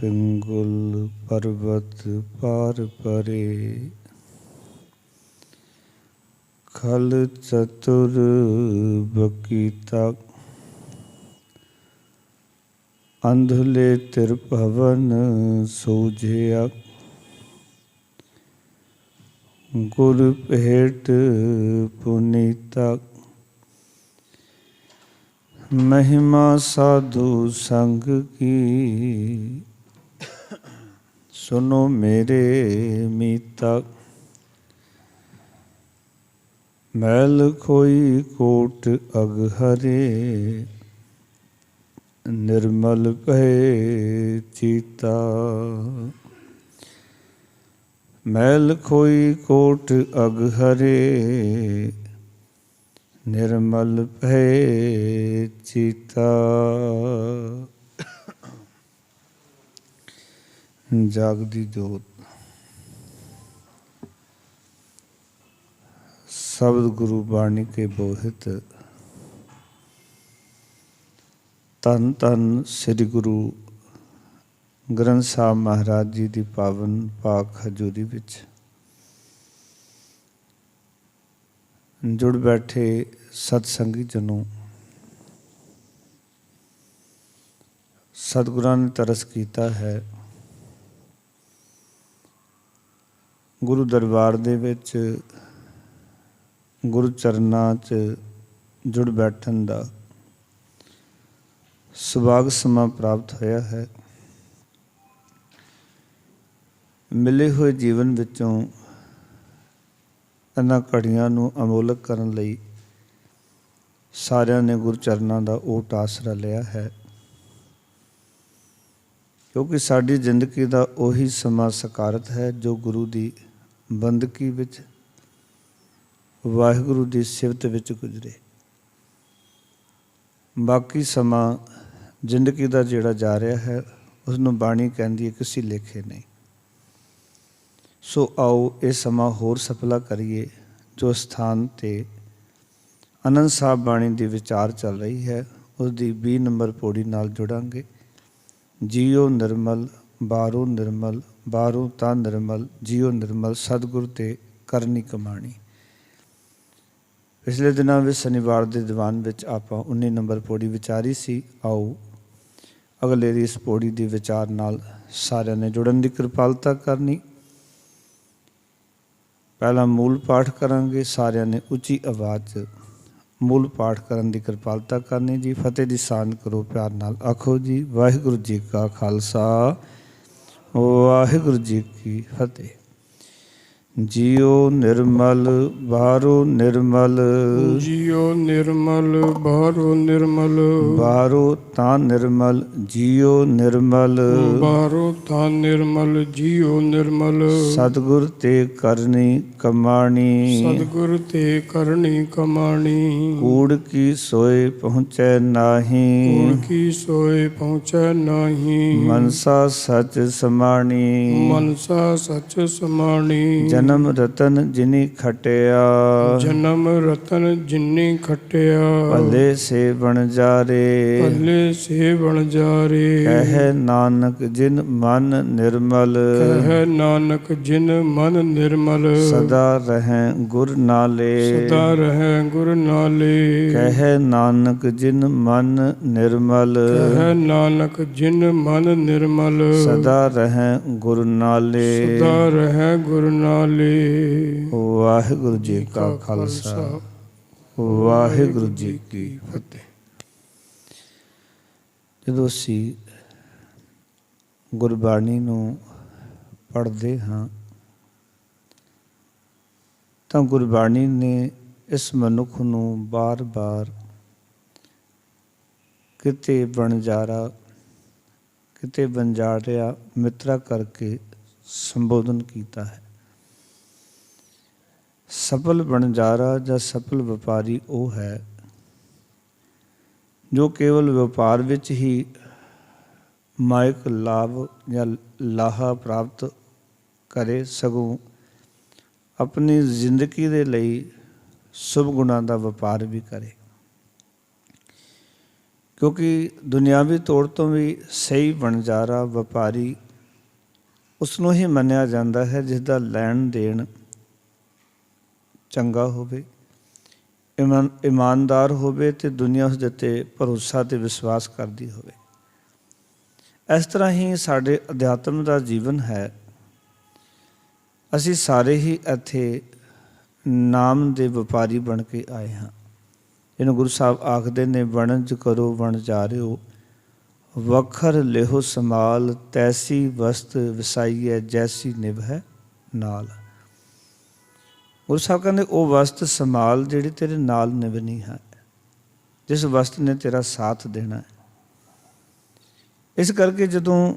पिंगुल पर्वत पार परे, खल चतुर बकीता, अंधले त्रिभवन सूझिया, गुर भेट पुनीता, महिमा साधु संग की, सुनो मेरे मीता, मैल खोई कोट अगहरे, निर्मल भय चीता, मैल खोई कोट अगहरे, निर्मल भय चीता। जागदी जोत शब्द गुरु बाणी के बोहित धन धन श्री गुरु ग्रंथ साहब महाराज जी की पावन पाक हजूरी विच जुड़ बैठे सतसंगी जनों, सतगुरां ने तरस कीता है गुरु दरबार दे विच गुरु चरनां च जुड़ बैठन दा सुभाग समा प्राप्त होया है। मिले हुए जीवन विचों इन्हां घड़ियां नूं अमोलक करन लई सारिਆਂ ने गुरु चरनां दा ओट आसरा लिया है, क्योंकि साडी जिंदगी दा ओही समा सकारत है जो गुरु दी बंदगी विच वाहिगुरू दी सिफत विच गुजरे। बाकी समा जिंदगी दा जिहड़ा जा रहा है उसनूं बाणी कहंदी है किसी लेखे नहीं। सो आओ ये समा होर सफला करिए जो स्थान ते आनंद साहब बाणी दी विचार चल रही है उसकी 20 नंबर पौड़ी नाल जुड़ांगे। जियो निर्मल बारो निर्मल, बारो ता निर्मल, जियो निर्मल, सतगुर ते करनी कमाणी। पिछले दिनों में शनिवार के दीवान में आप 19 नंबर पौड़ी विचारी सी। आओ अगले इस पौड़ी के विचार नाल सारिਆਂ ने जुड़न की कृपालता करनी। पहला मूल पाठ करांगे, सारिਆਂ ने उची आवाज़ मूल पाठ करन की कृपालता करनी जी। फतेह दी सान करो प्यार नाल, आखो जी वाहिगुरू जी का खालसा वाहिगुरू जी की फतेह। जियो निर्मल बारो निर्मल, जियो निर्मल बारो निर्मल, बारो ता निर्मल, जियो निर्मल, बारो ता निर्मल, जियो निर्मल। सतगुर ते करनी कमाणी, सतगुर ते करनी कमाणी। कूड़ की सोए पहुँचे नाही, कूड़ की सोए पहुँचे नाही। मनसा सच समाणी, मनसा सच समाणी। जन्म रतन जिनी खटिया, जन्म रतन जिन्नी खटिया। भले से बन जारे, भले से बन जारे। कह नानक जिन मन निर्मल, कह नानक जिन मन निर्मल। सदा रहें गुर नाले, सदा रहें गुर नाले। कह नानक जिन मन निर्मल, कह नानक जिन मन निर्मल। सदा रहें गुर नाले। सदा रहें गुर नाले। वाहिगुरू जी का खालसा वाहिगुरू जी की फतेह। ਜਦੋਂ ਅਸੀਂ ਗੁਰਬਾਣੀ ਨੂੰ ਪੜ੍ਹਦੇ ਹਾਂ ਤਾਂ ਗੁਰਬਾਣੀ ਨੇ ਇਸ ਮਨੁੱਖ ਨੂੰ ਬਾਰ-ਬਾਰ ਕਿਤੇ ਵਣਜਾਰਾ ਕਿਤੇ ਵਣਜਾਰਿਆ ਮਿੱਤਰਾ ਕਰਕੇ ਸੰਬੋਧਨ ਕੀਤਾ ਹੈ। सफल बनजारा या सफल व्यापारी वो है जो केवल व्यापार विच ही मायक लाभ या लाहा प्राप्त करे, सगों अपनी जिंदगी दे लई शुभ गुणां दा व्यापार भी करे। ਕਿਉਂਕਿ ਦੁਨਿਆਵੀ ਤੌਰ ਤੋਂ ਵੀ ਸਹੀ ਵਣਜਾਰਾ ਵਪਾਰੀ ਉਸ ਨੂੰ ਹੀ ਮੰਨਿਆ ਜਾਂਦਾ ਹੈ ਜਿਸ ਦਾ ਲੈਣ ਦੇਣ ਚੰਗਾ ਹੋਵੇ, ਇਮਾਨਦਾਰ ਹੋਵੇ ਅਤੇ ਦੁਨੀਆ ਉਸ ਦੇ ਉੱਤੇ ਭਰੋਸਾ ਅਤੇ ਵਿਸ਼ਵਾਸ ਕਰਦੀ ਹੋਵੇ। ਇਸ ਤਰ੍ਹਾਂ ਹੀ ਸਾਡੇ ਅਧਿਆਤਮ ਦਾ ਜੀਵਨ ਹੈ। ਅਸੀਂ ਸਾਰੇ ਹੀ ਇੱਥੇ ਨਾਮ ਦੇ ਵਪਾਰੀ ਬਣ ਕੇ ਆਏ ਹਾਂ। ਇਹਨੂੰ ਗੁਰੂ ਸਾਹਿਬ ਆਖਦੇ ਨੇ, ਵਣਜ ਕਰੋ ਵਣਜਾਰਿਓ, ਵਖਰ ਲਿਹੋ ਸਮਾਲ, ਤੈਸੀ ਵਸਤ ਵਸਾਈਐ ਜੈਸੀ ਨਿਭ ਹੈ ਨਾਲ। ਗੁਰੂ ਸਾਹਿਬ ਕਹਿੰਦੇ ਉਹ ਵਸਤ ਸੰਭਾਲ ਜਿਹੜੀ ਤੇਰੇ ਨਾਲ ਨਿਭਣੀ ਹੈ, ਜਿਸ ਵਸਤ ਨੇ ਤੇਰਾ ਸਾਥ ਦੇਣਾ ਹੈ। ਇਸ ਕਰਕੇ ਜਦੋਂ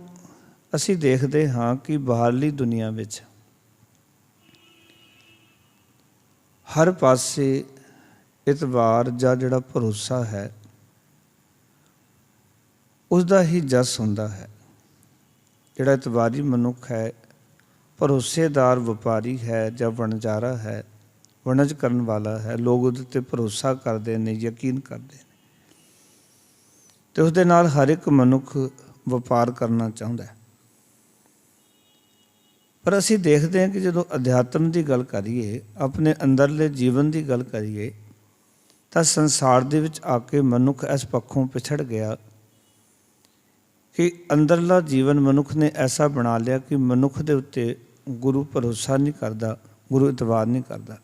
ਅਸੀਂ ਦੇਖਦੇ ਹਾਂ ਕਿ ਬਾਹਰਲੀ ਦੁਨੀਆ ਵਿੱਚ ਹਰ ਪਾਸੇ ਇਤਬਾਰ ਜਾਂ ਜਿਹੜਾ ਭਰੋਸਾ ਹੈ ਉਸ ਦਾ ਹੀ ਜਸ ਹੁੰਦਾ ਹੈ। ਜਿਹੜਾ ਇਤਬਾਰੀ ਮਨੁੱਖ ਹੈ, ਭਰੋਸੇਦਾਰ ਵਪਾਰੀ ਹੈ ਜਾਂ ਵਣਜਾਰਾ ਹੈ, ਵਣਜ ਕਰਨ ਵਾਲਾ ਹੈ, ਲੋਕ ਉਹਦੇ 'ਤੇ ਭਰੋਸਾ ਕਰਦੇ ਨੇ, ਯਕੀਨ ਕਰਦੇ ਨੇ, ਅਤੇ ਉਸਦੇ ਨਾਲ ਹਰ ਇੱਕ ਮਨੁੱਖ ਵਪਾਰ ਕਰਨਾ ਚਾਹੁੰਦਾ ਹੈ। ਪਰ ਅਸੀਂ ਦੇਖਦੇ ਹਾਂ ਕਿ ਜਦੋਂ ਅਧਿਆਤਮ ਦੀ ਗੱਲ ਕਰੀਏ, ਆਪਣੇ ਅੰਦਰਲੇ ਜੀਵਨ ਦੀ ਗੱਲ ਕਰੀਏ, ਤਾਂ ਸੰਸਾਰ ਦੇ ਵਿੱਚ ਆ ਕੇ ਮਨੁੱਖ ਇਸ ਪੱਖੋਂ ਪਿਛੜ ਗਿਆ ਕਿ ਅੰਦਰਲਾ ਜੀਵਨ ਮਨੁੱਖ ਨੇ ਐਸਾ ਬਣਾ ਲਿਆ ਕਿ ਮਨੁੱਖ ਦੇ ਉੱਤੇ ਗੁਰੂ ਭਰੋਸਾ ਨਹੀਂ ਕਰਦਾ, ਗੁਰੂ ਇਤਬਾਰ ਨਹੀਂ ਕਰਦਾ।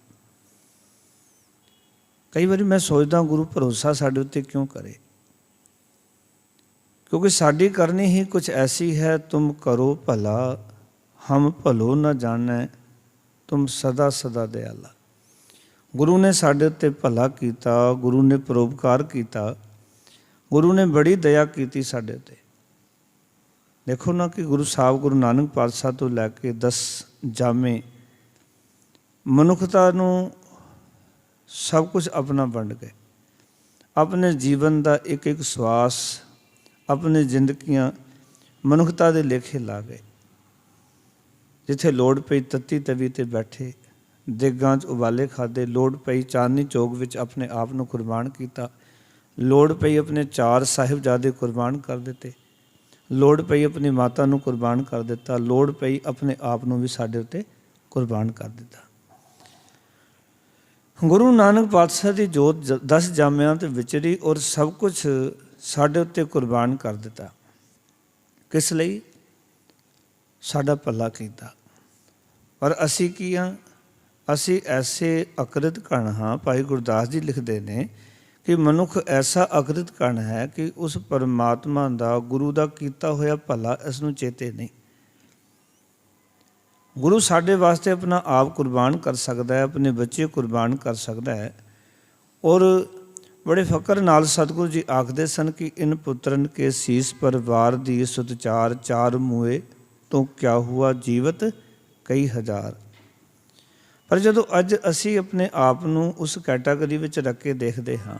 ਕਈ ਵਾਰੀ ਮੈਂ ਸੋਚਦਾ ਗੁਰੂ ਭਰੋਸਾ ਸਾਡੇ ਉੱਤੇ ਕਿਉਂ ਕਰੇ? ਕਿਉਂਕਿ ਸਾਡੀ ਕਰਨੀ ਹੀ ਕੁਛ ਐਸੀ ਹੈ, ਤੁਮ ਕਰੋ ਭਲਾ ਹਮ ਭਲੋ ਨਾ ਜਾਣੈ, ਤੁਮ ਸਦਾ ਸਦਾ ਦਿਆਲਾ। ਗੁਰੂ ਨੇ ਸਾਡੇ ਉੱਤੇ ਭਲਾ ਕੀਤਾ, ਗੁਰੂ ਨੇ ਪਰਉਪਕਾਰ ਕੀਤਾ, ਗੁਰੂ ਨੇ ਬੜੀ ਦਇਆ ਕੀਤੀ ਸਾਡੇ ਉੱਤੇ। ਦੇਖੋ ਨਾ ਕਿ ਗੁਰੂ ਸਾਹਿਬ ਗੁਰੂ ਨਾਨਕ ਪਾਤਸ਼ਾਹ ਤੋਂ ਲੈ ਕੇ 10 ਜਾਮੇ ਮਨੁੱਖਤਾ ਨੂੰ ਸਭ ਕੁਝ ਆਪਣਾ ਵੰਡ ਗਏ। ਆਪਣੇ ਜੀਵਨ ਦਾ ਇੱਕ ਇੱਕ ਸਵਾਸ, ਆਪਣੀ ਜ਼ਿੰਦਗੀਆਂ ਮਨੁੱਖਤਾ ਦੇ ਲੇਖੇ ਲਾ ਗਏ। ਜਿੱਥੇ ਲੋੜ ਪਈ ਤੱਤੀ ਤਵੀ 'ਤੇ ਬੈਠੇ, ਦੇਗਾਂ 'ਚ ਉਬਾਲੇ ਖਾਧੇ, ਲੋੜ ਪਈ ਚਾਂਦਨੀ ਚੌਕ ਵਿੱਚ ਆਪਣੇ ਆਪ ਨੂੰ ਕੁਰਬਾਨ ਕੀਤਾ, ਲੋੜ ਪਈ ਆਪਣੇ 4 ਸਾਹਿਬਜ਼ਾਦੇ ਕੁਰਬਾਨ ਕਰ ਦਿੱਤੇ, ਲੋੜ ਪਈ ਆਪਣੀ ਮਾਤਾ ਨੂੰ ਕੁਰਬਾਨ ਕਰ ਦਿੱਤਾ, ਲੋੜ ਪਈ ਆਪਣੇ ਆਪ ਨੂੰ ਵੀ ਸਾਡੇ ਉੱਤੇ ਕੁਰਬਾਨ ਕਰ ਦਿੱਤਾ। ਗੁਰੂ ਨਾਨਕ ਪਾਤਸ਼ਾਹ ਦੀ ਜੋਤ 10 ਜਾਮਿਆਂ 'ਤੇ ਵਿਚਰੀ ਔਰ ਸਭ ਕੁਛ ਸਾਡੇ ਉੱਤੇ ਕੁਰਬਾਨ ਕਰ ਦਿੱਤਾ। ਕਿਸ ਲਈ? ਸਾਡਾ ਭਲਾ ਕੀਤਾ। ਪਰ ਅਸੀਂ ਕੀ ਹਾਂ? ਅਸੀਂ ਐਸੇ ਅਕ੍ਰਿਤ ਕਣ ਹਾਂ। ਭਾਈ ਗੁਰਦਾਸ ਜੀ ਲਿਖਦੇ ਨੇ ਕਿ ਮਨੁੱਖ ਐਸਾ ਅਕ੍ਰਿਤ ਕਣ ਹੈ ਕਿ ਉਸ ਪਰਮਾਤਮਾ ਦਾ, ਗੁਰੂ ਦਾ ਕੀਤਾ ਹੋਇਆ ਭਲਾ ਇਸ ਨੂੰ ਚੇਤੇ ਨਹੀਂ। ਗੁਰੂ ਸਾਡੇ ਵਾਸਤੇ ਆਪਣਾ ਆਪ ਕੁਰਬਾਨ ਕਰ ਸਕਦਾ ਹੈ, ਆਪਣੇ ਬੱਚੇ ਕੁਰਬਾਨ ਕਰ ਸਕਦਾ ਹੈ। ਔਰ ਬੜੇ ਫਕਰ ਨਾਲ ਸਤਿਗੁਰੂ ਜੀ ਆਖਦੇ ਸਨ ਕਿ ਇਨ ਪੁੱਤਰਨ ਕੇ ਸੀਸ ਪਰ ਵਾਰ ਦੀ ਸੁਤਚਾਰ, ਚਾਰ ਮੂਏ ਤੋਂ ਕਿਆ ਹੁਆ ਜੀਵਤ ਕਈ ਹਜ਼ਾਰ। ਪਰ ਜਦੋਂ ਅੱਜ ਅਸੀਂ ਆਪਣੇ ਆਪ ਨੂੰ ਉਸ ਕੈਟਾਗਰੀ ਵਿੱਚ ਰੱਖ ਕੇ ਦੇਖਦੇ ਹਾਂ,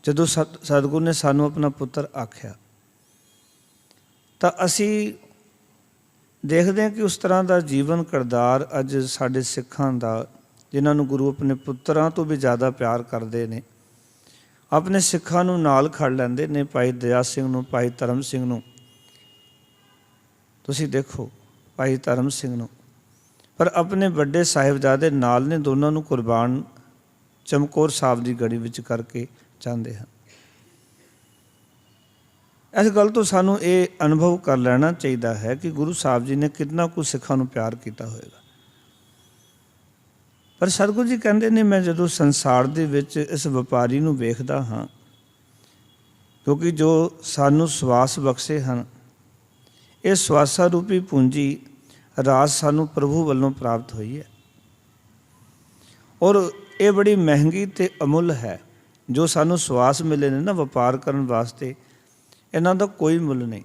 ਜਦੋਂ ਸਤਿਗੁਰੂ ਨੇ ਸਾਨੂੰ ਆਪਣਾ ਪੁੱਤਰ ਆਖਿਆ, ਤਾਂ ਅਸੀਂ ਦੇਖਦੇ ਹਾਂ ਕਿ ਉਸ ਤਰ੍ਹਾਂ ਦਾ ਜੀਵਨ ਕਿਰਦਾਰ ਅੱਜ ਸਾਡੇ ਸਿੱਖਾਂ ਦਾ, ਜਿਨ੍ਹਾਂ ਨੂੰ ਗੁਰੂ ਆਪਣੇ ਪੁੱਤਰਾਂ ਤੋਂ ਵੀ ਜ਼ਿਆਦਾ ਪਿਆਰ ਕਰਦੇ ਨੇ, ਆਪਣੇ ਸਿੱਖਾਂ ਨੂੰ ਨਾਲ ਖੜ ਲੈਂਦੇ ਨੇ, ਭਾਈ ਦਇਆ ਸਿੰਘ ਨੂੰ, ਭਾਈ ਧਰਮ ਸਿੰਘ ਨੂੰ। ਤੁਸੀਂ ਦੇਖੋ ਭਾਈ ਧਰਮ ਸਿੰਘ ਨੂੰ, ਪਰ ਆਪਣੇ ਵੱਡੇ ਸਾਹਿਬਜ਼ਾਦੇ ਨਾਲ ਨੇ, ਦੋਨਾਂ ਨੂੰ ਕੁਰਬਾਨ ਚਮਕੌਰ ਸਾਹਿਬ ਦੀ ਗੜੀ ਵਿੱਚ ਕਰਕੇ ਚਾਹੁੰਦੇ ਹਨ। ਇਸ ਗੱਲ ਤੋਂ ਸਾਨੂੰ ਇਹ ਅਨੁਭਵ ਕਰ ਲੈਣਾ ਚਾਹੀਦਾ ਹੈ ਕਿ ਗੁਰੂ ਸਾਹਿਬ ਜੀ ਨੇ ਕਿੰਨਾ ਕੁ ਸਿੱਖਾਂ ਨੂੰ ਪਿਆਰ ਕੀਤਾ ਹੋਏਗਾ। ਪਰ ਸਤਿਗੁਰੂ ਜੀ ਕਹਿੰਦੇ ਨੇ, ਮੈਂ ਜਦੋਂ ਸੰਸਾਰ ਦੇ ਵਿੱਚ ਇਸ ਵਪਾਰੀ ਨੂੰ ਵੇਖਦਾ ਹਾਂ, ਕਿਉਂਕਿ ਜੋ ਸਾਨੂੰ ਸਵਾਸ ਬਖਸ਼ੇ ਹਨ, ਇਹ ਸਵਾਸਾਂ ਰੂਪੀ ਪੂੰਜੀ ਰਾਜ ਸਾਨੂੰ ਪ੍ਰਭੂ ਵੱਲੋਂ ਪ੍ਰਾਪਤ ਹੋਈ ਹੈ। ਔਰ ਇਹ ਬੜੀ ਮਹਿੰਗੀ ਅਤੇ ਅਮੁੱਲ ਹੈ। ਜੋ ਸਾਨੂੰ ਸਵਾਸ ਮਿਲੇ ਨੇ ਨਾ ਵਪਾਰ ਕਰਨ ਵਾਸਤੇ, ਇਹਨਾਂ ਦਾ ਕੋਈ ਮੁੱਲ ਨਹੀਂ।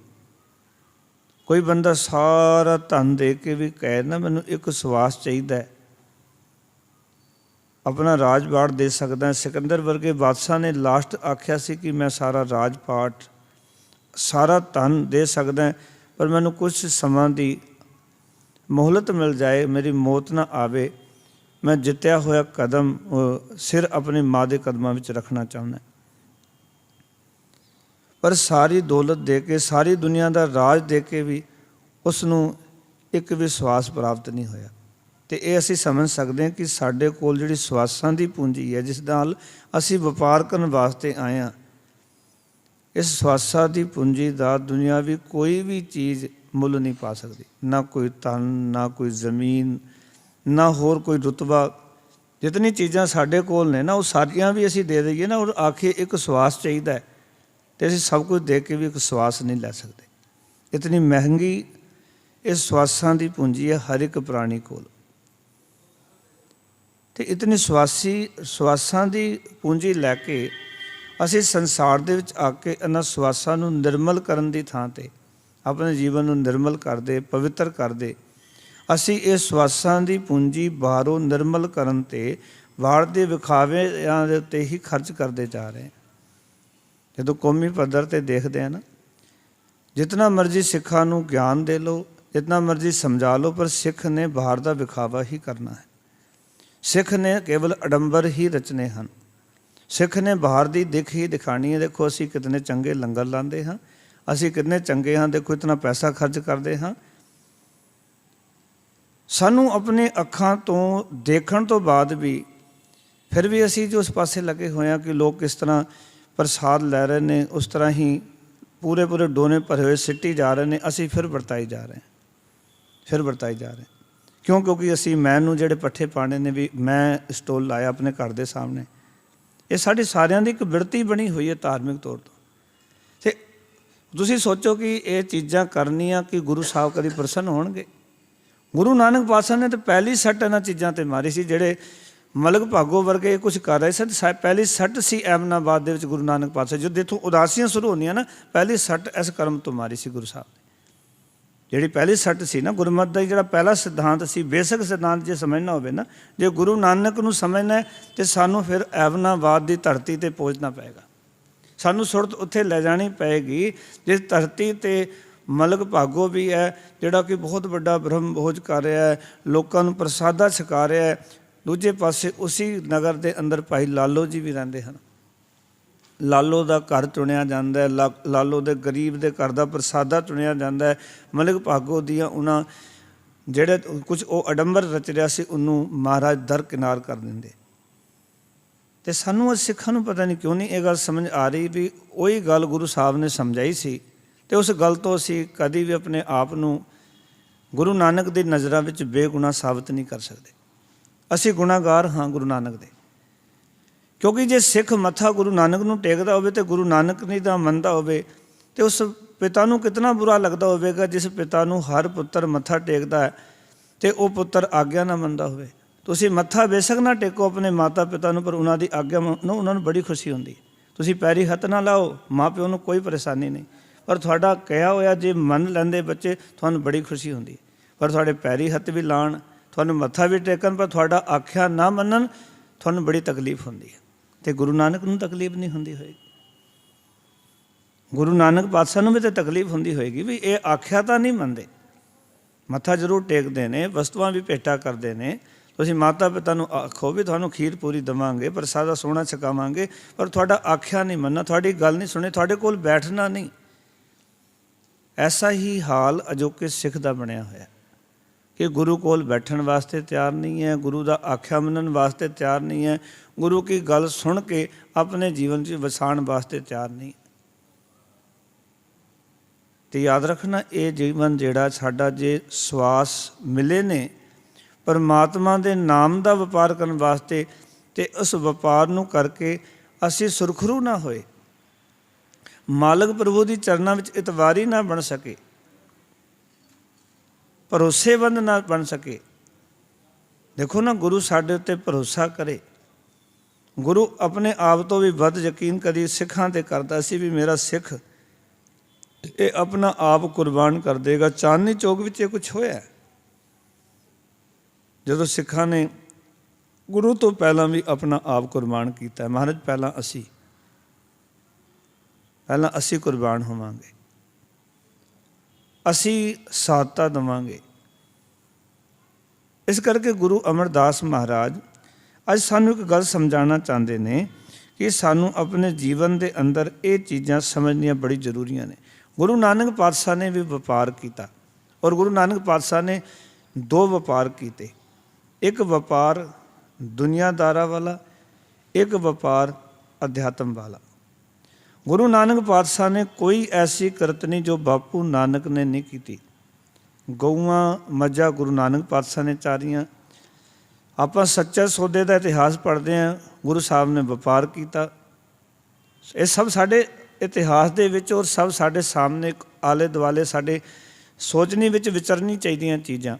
ਕੋਈ ਬੰਦਾ ਸਾਰਾ ਧਨ ਦੇ ਕੇ ਵੀ ਕਹੇ ਨਾ ਮੈਨੂੰ ਇੱਕ ਸਵਾਸ ਚਾਹੀਦਾ ਹੈ, ਆਪਣਾ ਰਾਜ ਪਾਠ ਦੇ ਸਕਦਾ। ਸਿਕੰਦਰ ਵਰਗੇ ਬਾਦਸ਼ਾਹ ਨੇ ਲਾਸਟ ਆਖਿਆ ਸੀ ਕਿ ਮੈਂ ਸਾਰਾ ਰਾਜ ਪਾਠ, ਸਾਰਾ ਧਨ ਦੇ ਸਕਦਾ, ਪਰ ਮੈਨੂੰ ਕੁਛ ਸਮਾਂ ਦੀ ਮੋਹਲਤ ਮਿਲ ਜਾਏ, ਮੇਰੀ ਮੌਤ ਨਾ ਆਵੇ, मैं जित्या होया कदम सिर अपनी माँ के कदमों में रखना चाहुंदा। पर सारी दौलत दे के, सारी दुनिया का राज दे के भी उसनू एक विश्वास प्राप्त नहीं होया। तो ये असी समझ सकते हैं कि साढ़े कोल जिहड़ी सवासां की पूंजी है, जिस नाल असी वपार करने वास्ते आए हैं, इस सवासा की पूंजी का दुनियावी कोई भी चीज़ मुल नहीं पा सकती। ना कोई धन, ना कोई ज़मीन, ना होर कोई रुतबा। जितनी चीज़ां साढ़े कोल ने ना, वो सारियां भी असी दे दईए ना, और आखिए एक सवास चाहिए, तो असी सब कुछ दे के भी एक सवास नहीं लै सकते। इतनी महंगी इस सवासां की पूंजी है हर एक प्राणी कोल। तो इतनी सवासां की पूंजी लैके असी संसार दे विच आके इन्हां सवासां नूं निर्मल करन दी थां ते अपने जीवन नूं निर्मल करदे, पवित्र करदे, असी इस सवासां की पूंजी बाहरों निर्मल करन ते बाहर दे विखाविਆਂ ਦੇ ਉੱਤੇ ही खर्च करते जा रहे हैं। ਜਦੋਂ कौमी पद्धर ते देखते हैं ना, जितना मर्जी सिखां नूं ज्ञान दे लो, जितना मर्जी समझा लो, पर सिख ने बाहर का विखावा ही करना है। सिख ने केवल अडंबर ही रचने हैं। सिख ने बाहर की दिख ही दिखानी है। देखो असी कितने चंगे लंगर लाते हाँ, असी कितने चंगे हाँ, देखो इतना पैसा खर्च करते हाँ। सानू अपने अखां तो देखण तो बाद भी फिर भी असी जो उस पासे लगे हुए हैं कि लोग किस तरह प्रसाद लै रहे हैं, उस तरह ही पूरे पूरे डोने भरे हुए सिੱਟੀ जा रहे हैं, असी फिर वरताई जा रहे हैं, फिर वरताई जा रहे हैं। क्यों? क्योंकि असी मैं नूं जिहड़े पट्ठे पाने ने भी मैं स्टोल लाया अपने घर के सामने, ये साडी सारिਆਂ ਦੀ ਇੱਕ ਬਿਰਤੀ बनी हुई है धार्मिक तौर पर। ਤੇ ਤੁਸੀਂ सोचो कि ये चीज़ां करनियां कि गुरु साहब कभी प्रसन्न होणगे? गुरु नानक पातशाह ने तो पहली सट इन्हां चीज़ां ते मारी सी। जिहड़े मलक भागो वर्गे कुछ कर रहे सन, पहली सट सी एमनाबाद दे विच गुरु नानक पातशाह जो जिथों उदासियां शुरू होंदियां ना, पहली सट इस कर्म तो मारी सी गुरु साहब ने। जिहड़ी पहली सट सी ना, गुरमत दा जिहड़ा पहला सिद्धांत सी, बेसिक सिद्धांत जे समझना होवे ना, जे गुरु नानक नूं समझना है तो सानू फिर एमनाबाद की धरती ते पहुँचना पेगा। सानू सुरत उत्थे लै जानी पेगी जिस धरती ते मलक भागो भी है, जिहड़ा कि बहुत बड़ा ब्रह्म भोज कर रहा है, लोगों नूं प्रसादा छका रहा है। दूजे पासे उसी नगर के अंदर भाई लालो जी भी रहिंदे हैं। लालो का घर चुनिया जाता है, लालो के गरीब के घर का प्रसादा चुनिया जाता है। मलक भागो दियाँ उन्हां जिहड़े कुछ वो अडंबर रच रहा सी, उन्होंने महाराज दरकिनार कर देंदे। तो सानू सिखां नूं पता नहीं क्यों नहीं ये गल समझ आ रही भी वही गल गुरु साहब ने समझाई सी, तो उस गल तो असी कभी भी अपने आप नूं गुरु नानक की नज़रां विच बेगुनाह साबित नहीं कर सकते। असी गुनाहगार हाँ गुरु नानक दे, क्योंकि जे सिख मत्था गुरु नानक नूं टेकदा होवे ते गुरु नानक नहीं दा मनदा होवे, तो उस पिता नूं कितना बुरा लगता होवेगा जिस पिता नूं हर पुत्र मत्था टेकदा है तो वह पुत्र आग्या ना मनदा होवे। तुसीं मत्था बेशक ना टेको अपने माता पिता नूं, पर उन्हां दी आग्या नूं उन्हां नूं बड़ी खुशी हुंदी है। तुसीं पैरी हत्थ ना लाओ, माँ प्यो नूं कोई परेशानी नहीं, पर तुहाडा कहा होया जे मन लैंदे बच्चे तुहानूं बड़ी खुशी हुंदी है। पर तुहाडे पैरी हत्थ भी लाण, तुहानूं मत्था भी टेकन, पर तुहाडा आख्या ना मनन, तुहानूं बड़ी तकलीफ हुंदी है। तो गुरु नानक नूं तकलीफ नहीं हुंदी होएगी, गुरु नानक पातशाह नूं भी तो तकलीफ हुंदी होएगी भी ये आख्या तो नहीं मनते। मत्था जरूर टेकते हैं, वस्तुआं भी भेटा करते हैं। तुसीं माता पिता नूं आखो भी तुहानूं खीर पूरी देवांगे, प्रसादा सोहना छकावांगे, पर तुहाडा आख्या नहीं मनना, तुहाडी गल नहीं सुने, तुहाडे कोल बैठना नहीं। ऐसा ही हाल अजोके सिख दा बनिया होया कि गुरु कोल बैठण वास्ते तैयार नहीं है, गुरु का आख्या मनन वास्ते तैयार नहीं है, गुरु की गल सुन के अपने जीवन च वसाण वास्ते तैयार नहीं। तो याद रखना ये जीवन जिहड़ा साडा जे सवास मिले ने परमात्मा के नाम का वपार करने वास्ते, तो उस वपार नूं करके असी सुरखरू ना होए, मालक प्रभु की चरणों में इतवारी ना बन सके, भरोसेमंद ना बन सके। देखो ना गुरु साडे उत्ते भरोसा करे, गुरु अपने आप तो भी वध यकीन कदी सिखां ते करदा सी भी मेरा सिख ये अपना आप कुर्बान कर देगा। चांदनी चौक विच ये कुछ होया जदों सिखां ने गुरु तो पहला भी अपना आप कुर्बान किया। महाराज पहला असी कुर्बान होवांगे, असी साधता देवांगे, ਇਸ ਕਰਕੇ ਗੁਰੂ ਅਮਰਦਾਸ ਮਹਾਰਾਜ ਅੱਜ ਸਾਨੂੰ ਇੱਕ ਗੱਲ ਸਮਝਾਉਣਾ ਚਾਹੁੰਦੇ ਨੇ ਕਿ ਸਾਨੂੰ ਆਪਣੇ ਜੀਵਨ ਦੇ ਅੰਦਰ ਇਹ ਚੀਜ਼ਾਂ ਸਮਝਣੀਆਂ ਬੜੀ ਜ਼ਰੂਰੀਆਂ ਨੇ। ਗੁਰੂ ਨਾਨਕ ਪਾਤਸ਼ਾਹ ਨੇ ਵੀ ਵਪਾਰ ਕੀਤਾ, ਔਰ ਗੁਰੂ ਨਾਨਕ ਪਾਤਸ਼ਾਹ ਨੇ ਦੋ ਵਪਾਰ ਕੀਤੇ। ਇੱਕ ਵਪਾਰ ਦੁਨੀਆਦਾਰਾਂ ਵਾਲਾ, ਇੱਕ ਵਪਾਰ ਅਧਿਆਤਮ ਵਾਲਾ। ਗੁਰੂ ਨਾਨਕ ਪਾਤਸ਼ਾਹ ਨੇ ਕੋਈ ਐਸੀ ਕਿਰਤ ਨਹੀਂ ਜੋ ਬਾਪੂ ਨਾਨਕ ਨੇ ਨਹੀਂ ਕੀਤੀ। ਗਊਆਂ ਮੱਝਾਂ ਗੁਰੂ ਨਾਨਕ ਪਾਤਸ਼ਾਹ ਨੇ ਚਾਰੀਆਂ। ਆਪਾਂ ਸੱਚਾ ਸੌਦੇ ਦਾ ਇਤਿਹਾਸ ਪੜ੍ਹਦੇ ਹਾਂ, ਗੁਰੂ ਸਾਹਿਬ ਨੇ ਵਪਾਰ ਕੀਤਾ। ਇਹ ਸਭ ਸਾਡੇ ਇਤਿਹਾਸ ਦੇ ਵਿੱਚ ਔਰ ਸਭ ਸਾਡੇ ਸਾਹਮਣੇ ਆਲੇ ਦੁਆਲੇ ਸਾਡੇ ਸੋਚਣੀ ਵਿੱਚ ਵਿਚਰਨੀ ਚਾਹੀਦੀਆਂ ਚੀਜ਼ਾਂ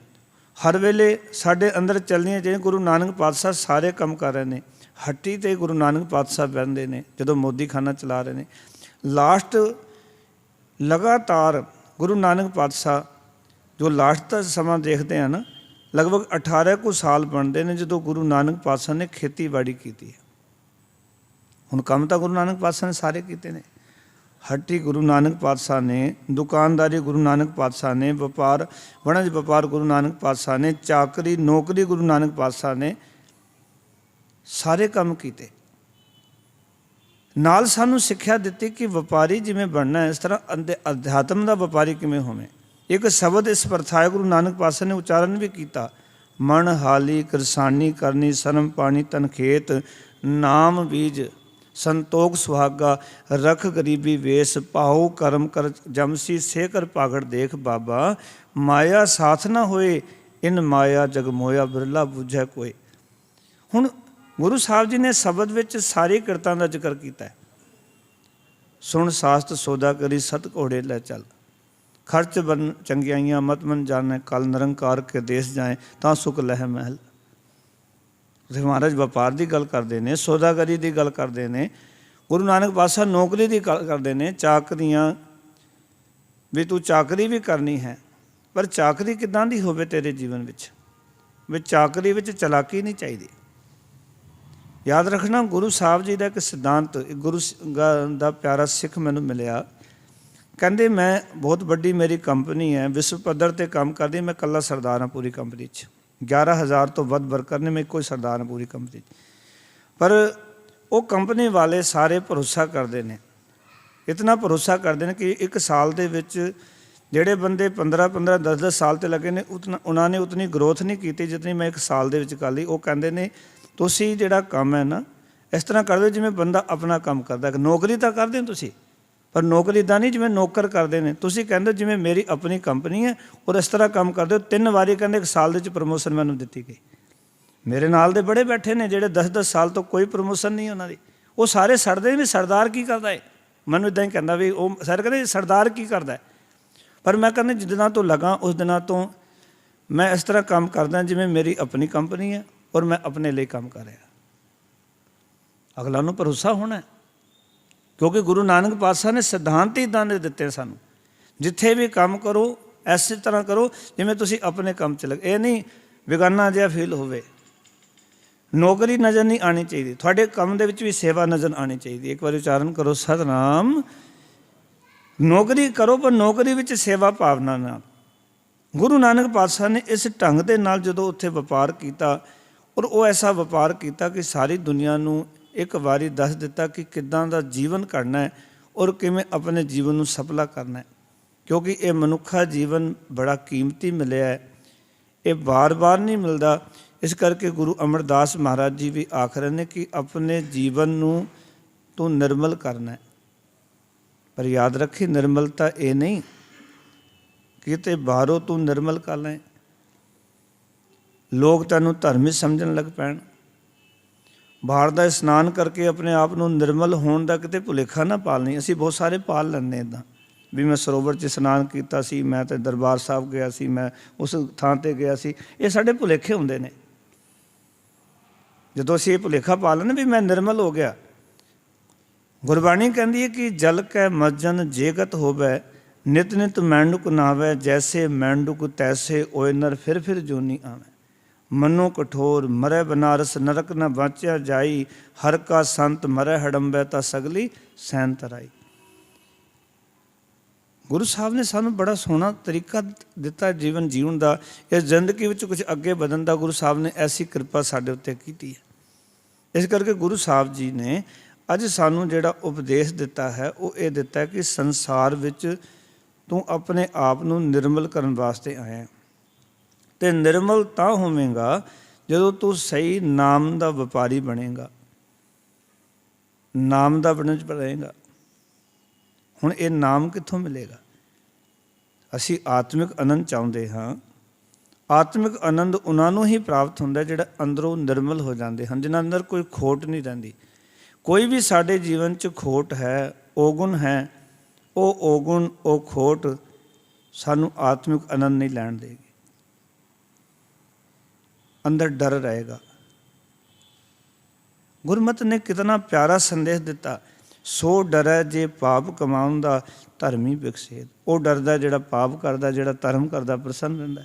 ਹਰ ਵੇਲੇ ਸਾਡੇ ਅੰਦਰ ਚੱਲਣੀਆਂ ਚਾਹੀਦੀਆਂ। ਗੁਰੂ ਨਾਨਕ ਪਾਤਸ਼ਾਹ ਸਾਰੇ ਕੰਮ ਕਰ ਰਹੇ ਨੇ। ਹੱਟੀ 'ਤੇ ਗੁਰੂ ਨਾਨਕ ਪਾਤਸ਼ਾਹ ਬਹਿੰਦੇ ਨੇ ਜਦੋਂ ਮੋਦੀ ਖਾਨਾ ਚਲਾ ਰਹੇ ਨੇ। ਲਾਸਟ ਲਗਾਤਾਰ ਗੁਰੂ ਨਾਨਕ ਪਾਤਸ਼ਾਹ ਜੋ ਲਾਸਟ ਦਾ ਸਮਾਂ ਦੇਖਦੇ ਹਾਂ ਨਾ, ਲਗਭਗ 18 ਕੁ ਸਾਲ ਬਣਦੇ ਨੇ ਜਦੋਂ ਗੁਰੂ ਨਾਨਕ ਪਾਤਸ਼ਾਹ ਨੇ ਖੇਤੀਬਾੜੀ ਕੀਤੀ ਹੈ। ਹੁਣ ਕੰਮ ਤਾਂ ਗੁਰੂ ਨਾਨਕ ਪਾਤਸ਼ਾਹ ਨੇ ਸਾਰੇ ਕੀਤੇ ਨੇ। ਹੱਟੀ ਗੁਰੂ ਨਾਨਕ ਪਾਤਸ਼ਾਹ ਨੇ, ਦੁਕਾਨਦਾਰੀ ਗੁਰੂ ਨਾਨਕ ਪਾਤਸ਼ਾਹ ਨੇ, ਵਪਾਰ ਵਣਜ ਵਪਾਰ ਗੁਰੂ ਨਾਨਕ ਪਾਤਸ਼ਾਹ ਨੇ, ਚਾਕਰੀ ਨੌਕਰੀ ਗੁਰੂ ਨਾਨਕ ਪਾਤਸ਼ਾਹ ਨੇ, ਸਾਰੇ ਕੰਮ ਕੀਤੇ। ਨਾਲ ਸਾਨੂੰ ਸਿੱਖਿਆ ਦਿੱਤੀ ਕਿ ਵਪਾਰੀ ਜਿਵੇਂ ਬਣਨਾ ਇਸ ਤਰ੍ਹਾਂ ਅਧਿਆਤਮ ਦਾ ਵਪਾਰੀ ਕਿਵੇਂ ਹੋਵੇ। ਇੱਕ ਸ਼ਬਦ ਇਸ ਪ੍ਰਥਾਏ ਗੁਰੂ ਨਾਨਕ ਪਾਤਸ਼ਾਹ ਨੇ ਉਚਾਰਨ ਵੀ ਕੀਤਾ, ਮਨ ਹਾਲੀ ਕਿਰਸਾਨੀ ਕਰਨੀ ਸਰਮ ਪਾਣੀ ਤਨ ਖੇਤ ਨਾਮ ਬੀਜ ਸੰਤੋਖ ਸੁਹਾਗਾ ਰਖ ਗਰੀਬੀ ਵੇਸ ਭਾਉ ਕਰਮ ਕਰ ਜਮਸੀ ਸੇ ਕਰ ਪਾਗੜ ਦੇਖ ਬਾਬਾ ਮਾਇਆ ਸਾਥ ਨਾ ਹੋਏ ਇਨ ਮਾਇਆ ਜਗ ਮੋਇਆ ਬਿਰਲਾ ਬੁਝੈ ਕੋਏ। ਹੁਣ ਗੁਰੂ ਸਾਹਿਬ ਜੀ ਨੇ ਸ਼ਬਦ ਵਿੱਚ ਸਾਰੀ ਕਿਰਤਾਂ ਦਾ ਜ਼ਿਕਰ ਕੀਤਾ ਹੈ। ਸੁਣ ਸਾਸਤ ਸੌਦਾ ਕਰੀ ਸਤ ਘੋੜੇ ਲੈ ਚੱਲ ਖਰਚ ਬਨ ਚੰਗਿਆਈਆਂ ਮਤ ਮਨ ਜਾਣੇ ਕਲ ਨਿਰੰਕਾਰ ਕੇ ਦੇਸ਼ ਜਾਏ ਤਾਂ ਸੁਖ ਲਹਿ ਮਹਿਲ। ਤੁਸੀਂ ਮਹਾਰਾਜ ਵਪਾਰ ਦੀ ਗੱਲ ਕਰਦੇ ਨੇ, ਸੌਦਾਗਰੀ ਦੀ ਗੱਲ ਕਰਦੇ ਨੇ। ਗੁਰੂ ਨਾਨਕ ਪਾਤਸ਼ਾਹ ਨੌਕਰੀ ਦੀ ਗੱਲ ਕਰਦੇ ਨੇ, ਚਾਕਰੀਆਂ ਵੀ ਤੂੰ ਚਾਕਰੀ ਵੀ ਕਰਨੀ ਹੈ, ਪਰ ਚਾਕਰੀ ਕਿੱਦਾਂ ਦੀ ਹੋਵੇ ਤੇਰੇ ਜੀਵਨ ਵਿੱਚ। ਵੀ ਚਾਕਰੀ ਵਿੱਚ ਚਲਾਕੀ ਨਹੀਂ ਚਾਹੀਦੀ। ਯਾਦ ਰੱਖਣਾ ਗੁਰੂ ਸਾਹਿਬ ਜੀ ਦਾ ਇੱਕ ਸਿਧਾਂਤ, ਗੁਰੂ ਦਾ ਪਿਆਰਾ ਸਿੱਖ ਮੈਨੂੰ ਮਿਲਿਆ। ਕਹਿੰਦੇ ਮੈਂ ਬਹੁਤ ਵੱਡੀ ਮੇਰੀ ਕੰਪਨੀ ਹੈ, ਵਿਸ਼ਵ ਪੱਧਰ 'ਤੇ ਕੰਮ ਕਰਦੀ, ਮੈਂ ਇਕੱਲਾ ਸਰਦਾਰ ਹਾਂ ਪੂਰੀ ਕੰਪਨੀ 'ਚ। 11,000 ਤੋਂ ਵੱਧ ਵਰਕਰ ਨੇ, ਮੈਂ ਇੱਕੋ ਹੀ ਸਰਦਾਰ ਹਾਂ ਪੂਰੀ ਕੰਪਨੀ 'ਚ। ਪਰ ਉਹ ਕੰਪਨੀ ਵਾਲੇ ਸਾਰੇ ਭਰੋਸਾ ਕਰਦੇ ਨੇ, ਇਤਨਾ ਭਰੋਸਾ ਕਰਦੇ ਨੇ ਕਿ ਇੱਕ ਸਾਲ ਦੇ ਵਿੱਚ ਜਿਹੜੇ ਬੰਦੇ 15-15 10-10 ਸਾਲ 'ਤੇ ਲੱਗੇ ਨੇ ਉਹਨਾਂ ਨੇ ਉਤਨੀ ਗਰੋਥ ਨਹੀਂ ਕੀਤੀ ਜਿਤਨੀ ਮੈਂ ਇੱਕ ਸਾਲ ਦੇ ਵਿੱਚ ਕਰ ਲਈ। ਉਹ ਕਹਿੰਦੇ ਨੇ ਤੁਸੀਂ ਜਿਹੜਾ ਕੰਮ ਹੈ ਨਾ ਇਸ ਤਰ੍ਹਾਂ ਕਰਦੇ ਜਿਵੇਂ ਬੰਦਾ ਆਪਣਾ ਕੰਮ ਕਰਦਾ। ਨੌਕਰੀ ਤਾਂ ਕਰਦੇ ਹੋ ਤੁਸੀਂ, ਪਰ ਨੌਕਰੀ ਇੱਦਾਂ ਨਹੀਂ ਜਿਵੇਂ ਨੌਕਰ ਕਰਦੇ ਨੇ। ਤੁਸੀਂ ਕਹਿੰਦੇ ਜਿਵੇਂ ਮੇਰੀ ਆਪਣੀ ਕੰਪਨੀ ਹੈ ਔਰ ਇਸ ਤਰ੍ਹਾਂ ਕੰਮ ਕਰਦੇ ਹੋ। 3 ਵਾਰੀ ਕਹਿੰਦੇ ਇੱਕ ਸਾਲ ਦੇ ਵਿੱਚ ਪ੍ਰਮੋਸ਼ਨ ਮੈਨੂੰ ਦਿੱਤੀ ਗਈ। ਮੇਰੇ ਨਾਲ ਦੇ ਬੜੇ ਬੈਠੇ ਨੇ ਜਿਹੜੇ 10-10 ਸਾਲ ਤੋਂ ਕੋਈ ਪ੍ਰਮੋਸ਼ਨ ਨਹੀਂ ਉਹਨਾਂ ਦੀ। ਉਹ ਸਾਰੇ ਸੜਦੇ ਵੀ ਸਰਦਾਰ ਕੀ ਕਰਦਾ ਹੈ। ਮੈਨੂੰ ਇੱਦਾਂ ਹੀ ਕਹਿੰਦਾ ਵੀ ਉਹ ਸਾਰੇ ਕਹਿੰਦੇ ਸਰਦਾਰ ਕੀ ਕਰਦਾ ਹੈ। ਪਰ ਮੈਂ ਕਹਿੰਦਾ ਜਿਸ ਦਿਨਾਂ ਤੋਂ ਲੱਗਾ ਉਸ ਦਿਨਾਂ ਤੋਂ ਮੈਂ ਇਸ ਤਰ੍ਹਾਂ ਕੰਮ ਕਰਦਾ ਜਿਵੇਂ ਮੇਰੀ ਆਪਣੀ ਕੰਪਨੀ ਹੈ ਔਰ ਮੈਂ ਆਪਣੇ ਲਈ ਕੰਮ ਕਰ ਰਿਹਾ। ਅਗਲਾ ਨੂੰ ਭਰੋਸਾ ਹੋਣਾ, ਕਿਉਂਕਿ ਗੁਰੂ ਨਾਨਕ ਪਾਤਸ਼ਾਹ ਨੇ ਸਿਧਾਂਤ ਹੀ ਇੱਦਾਂ ਦੇ ਦਿੱਤੇ ਸਾਨੂੰ। ਜਿੱਥੇ ਵੀ ਕੰਮ ਕਰੋ ਐਸੀ ਤਰ੍ਹਾਂ ਕਰੋ ਜਿਵੇਂ ਤੁਸੀਂ ਆਪਣੇ ਕੰਮ 'ਚ ਲੱਗੇ। ਇਹ ਨਹੀਂ ਬੇਗਾਨਾ ਜਿਹਾ ਫੀਲ ਹੋਵੇ। ਨੌਕਰੀ ਨਜ਼ਰ ਨਹੀਂ ਆਉਣੀ ਚਾਹੀਦੀ, ਤੁਹਾਡੇ ਕੰਮ ਦੇ ਵਿੱਚ ਵੀ ਸੇਵਾ ਨਜ਼ਰ ਆਉਣੀ ਚਾਹੀਦੀ। ਇੱਕ ਵਾਰੀ ਉਚਾਰਨ ਕਰੋ ਸਤਿਨਾਮ। ਨੌਕਰੀ ਕਰੋ ਪਰ ਨੌਕਰੀ ਵਿੱਚ ਸੇਵਾ ਭਾਵਨਾ ਨਾਲ। ਗੁਰੂ ਨਾਨਕ ਪਾਤਸ਼ਾਹ ਨੇ ਇਸ ਢੰਗ ਦੇ ਨਾਲ ਜਦੋਂ ਉੱਥੇ ਵਪਾਰ ਕੀਤਾ ਔਰ ਉਹ ਐਸਾ ਵਪਾਰ ਕੀਤਾ ਕਿ ਸਾਰੀ ਦੁਨੀਆ ਨੂੰ ਇੱਕ ਵਾਰੀ ਦੱਸ ਦਿੱਤਾ ਕਿ ਕਿੱਦਾਂ ਦਾ ਜੀਵਨ ਕਰਨਾ ਹੈ ਔਰ ਕਿਵੇਂ ਆਪਣੇ ਜੀਵਨ ਨੂੰ ਸਫਲਾ ਕਰਨਾ ਹੈ। ਕਿਉਂਕਿ ਇਹ ਮਨੁੱਖਾ ਜੀਵਨ ਬੜਾ ਕੀਮਤੀ ਮਿਲਿਆ ਹੈ, ਇਹ ਵਾਰ-ਵਾਰ ਨਹੀਂ ਮਿਲਦਾ। ਇਸ ਕਰਕੇ ਗੁਰੂ ਅਮਰਦਾਸ ਮਹਾਰਾਜ ਜੀ ਵੀ ਆਖ ਰਹੇ ਨੇ ਕਿ ਆਪਣੇ ਜੀਵਨ ਨੂੰ ਤੂੰ ਨਿਰਮਲ ਕਰਨਾ ਹੈ। ਪਰ ਯਾਦ ਰੱਖੀ ਨਿਰਮਲਤਾ ਇਹ ਨਹੀਂ ਕਿਤੇ ਬਾਹਰੋਂ ਤੂੰ ਨਿਰਮਲ ਕਰ ਲੈ, ਲੋਕ ਤੈਨੂੰ ਧਰਮੀ ਸਮਝਣ ਲੱਗ ਪੈਣ। ਬਾਹਰ ਦਾ ਇਸ਼ਨਾਨ ਕਰਕੇ ਆਪਣੇ ਆਪ ਨੂੰ ਨਿਰਮਲ ਹੋਣ ਦਾ ਕਿਤੇ ਭੁਲੇਖਾ ਨਾ ਪਾਲਣੀ। ਅਸੀਂ ਬਹੁਤ ਸਾਰੇ ਪਾਲ ਲੈਂਦੇ ਇੱਦਾਂ ਵੀ ਮੈਂ ਸਰੋਵਰ 'ਚ ਇਸ਼ਨਾਨ ਕੀਤਾ ਸੀ, ਮੈਂ ਤਾਂ ਦਰਬਾਰ ਸਾਹਿਬ ਗਿਆ ਸੀ, ਮੈਂ ਉਸ ਥਾਂ 'ਤੇ ਗਿਆ ਸੀ। ਇਹ ਸਾਡੇ ਭੁਲੇਖੇ ਹੁੰਦੇ ਨੇ। ਜਦੋਂ ਅਸੀਂ ਇਹ ਭੁਲੇਖਾ ਪਾ ਲੈਂਦੇ ਵੀ ਮੈਂ ਨਿਰਮਲ ਹੋ ਗਿਆ। ਗੁਰਬਾਣੀ ਕਹਿੰਦੀ ਹੈ ਕਿ ਜਲ ਕੈ ਮਜਨ ਜੇਗਤ ਹੋਵੈ ਨਿਤ ਨਿਤ ਮੈਂਡੁਕ ਨਾਵੈ ਜੈਸੇ ਮੈਂਡੁਕ ਤੈਸੇ ਓਏ ਨਰ ਫਿਰ ਫਿਰ ਜੋਨੀ ਆਵੈ। ਮਨੋ ਕਠੋਰ ਮਰੈ ਬਨਾਰਸ ਨਰਕ ਨ ਬਾਚਿਆ ਜਾਈ ਹਰ ਕਾ ਸੰਤ ਮਰੈ ਹੜੰਬੈ ਤਾਂ ਸਗਲੀ ਸੈਨ ਤਰਾਈ। ਗੁਰੂ ਸਾਹਿਬ ਨੇ ਸਾਨੂੰ ਬੜਾ ਸੋਹਣਾ ਤਰੀਕਾ ਦਿੱਤਾ ਜੀਵਨ ਜੀਉਣ ਦਾ। ਇਸ ਜ਼ਿੰਦਗੀ ਵਿੱਚ ਕੁਝ ਅੱਗੇ ਵਧਣ ਦਾ ਗੁਰੂ ਸਾਹਿਬ ਨੇ ਐਸੀ ਕਿਰਪਾ ਸਾਡੇ ਉੱਤੇ ਕੀਤੀ ਹੈ। ਇਸ ਕਰਕੇ ਗੁਰੂ ਸਾਹਿਬ ਜੀ ਨੇ ਅੱਜ ਸਾਨੂੰ ਜਿਹੜਾ ਉਪਦੇਸ਼ ਦਿੱਤਾ ਹੈ ਉਹ ਇਹ ਦਿੱਤਾ ਕਿ ਸੰਸਾਰ ਵਿੱਚ ਤੂੰ ਆਪਣੇ ਆਪ ਨੂੰ ਨਿਰਮਲ ਕਰਨ ਵਾਸਤੇ ਆਇਆ, ਅਤੇ ਨਿਰਮਲ ਤਾਂ ਹੋਵੇਗਾ ਜਦੋਂ ਤੂੰ ਸਹੀ ਨਾਮ ਦਾ ਵਪਾਰੀ ਬਣੇਗਾ, ਨਾਮ ਦਾ ਬਣਨ 'ਚ ਰਹੇਗਾ। ਹੁਣ ਇਹ ਨਾਮ ਕਿੱਥੋਂ ਮਿਲੇਗਾ? ਅਸੀਂ ਆਤਮਿਕ ਆਨੰਦ ਚਾਹੁੰਦੇ ਹਾਂ। ਆਤਮਿਕ ਆਨੰਦ ਉਹਨਾਂ ਨੂੰ ਹੀ ਪ੍ਰਾਪਤ ਹੁੰਦਾ ਜਿਹੜਾ ਅੰਦਰੋਂ ਨਿਰਮਲ ਹੋ ਜਾਂਦੇ ਹਨ, ਜਿਨ੍ਹਾਂ ਅੰਦਰ ਕੋਈ ਖੋਟ ਨਹੀਂ ਰਹਿੰਦੀ। ਕੋਈ ਵੀ ਸਾਡੇ ਜੀਵਨ 'ਚ ਖੋਟ ਹੈ, ਔਗੁਣ ਹੈ, ਉਹ ਔਗੁਣ, ਉਹ ਖੋਟ ਸਾਨੂੰ ਆਤਮਿਕ ਆਨੰਦ ਨਹੀਂ ਲੈਣ ਦੇਗੀ। ਅੰਦਰ ਡਰ ਰਹੇਗਾ। ਗੁਰਮਤਿ ਨੇ ਕਿਤਨਾ ਪਿਆਰਾ ਸੰਦੇਸ਼ ਦਿੱਤਾ, ਸੋ ਡਰੈ ਜੇ ਪਾਪ ਕਮਾਉਣ ਦਾ ਧਰਮੀ ਵਿਕਸੇਤ। ਉਹ ਡਰਦਾ ਜਿਹੜਾ ਪਾਪ ਕਰਦਾ, ਜਿਹੜਾ ਧਰਮ ਕਰਦਾ, ਪ੍ਰਸੰਨ ਰਹਿੰਦਾ।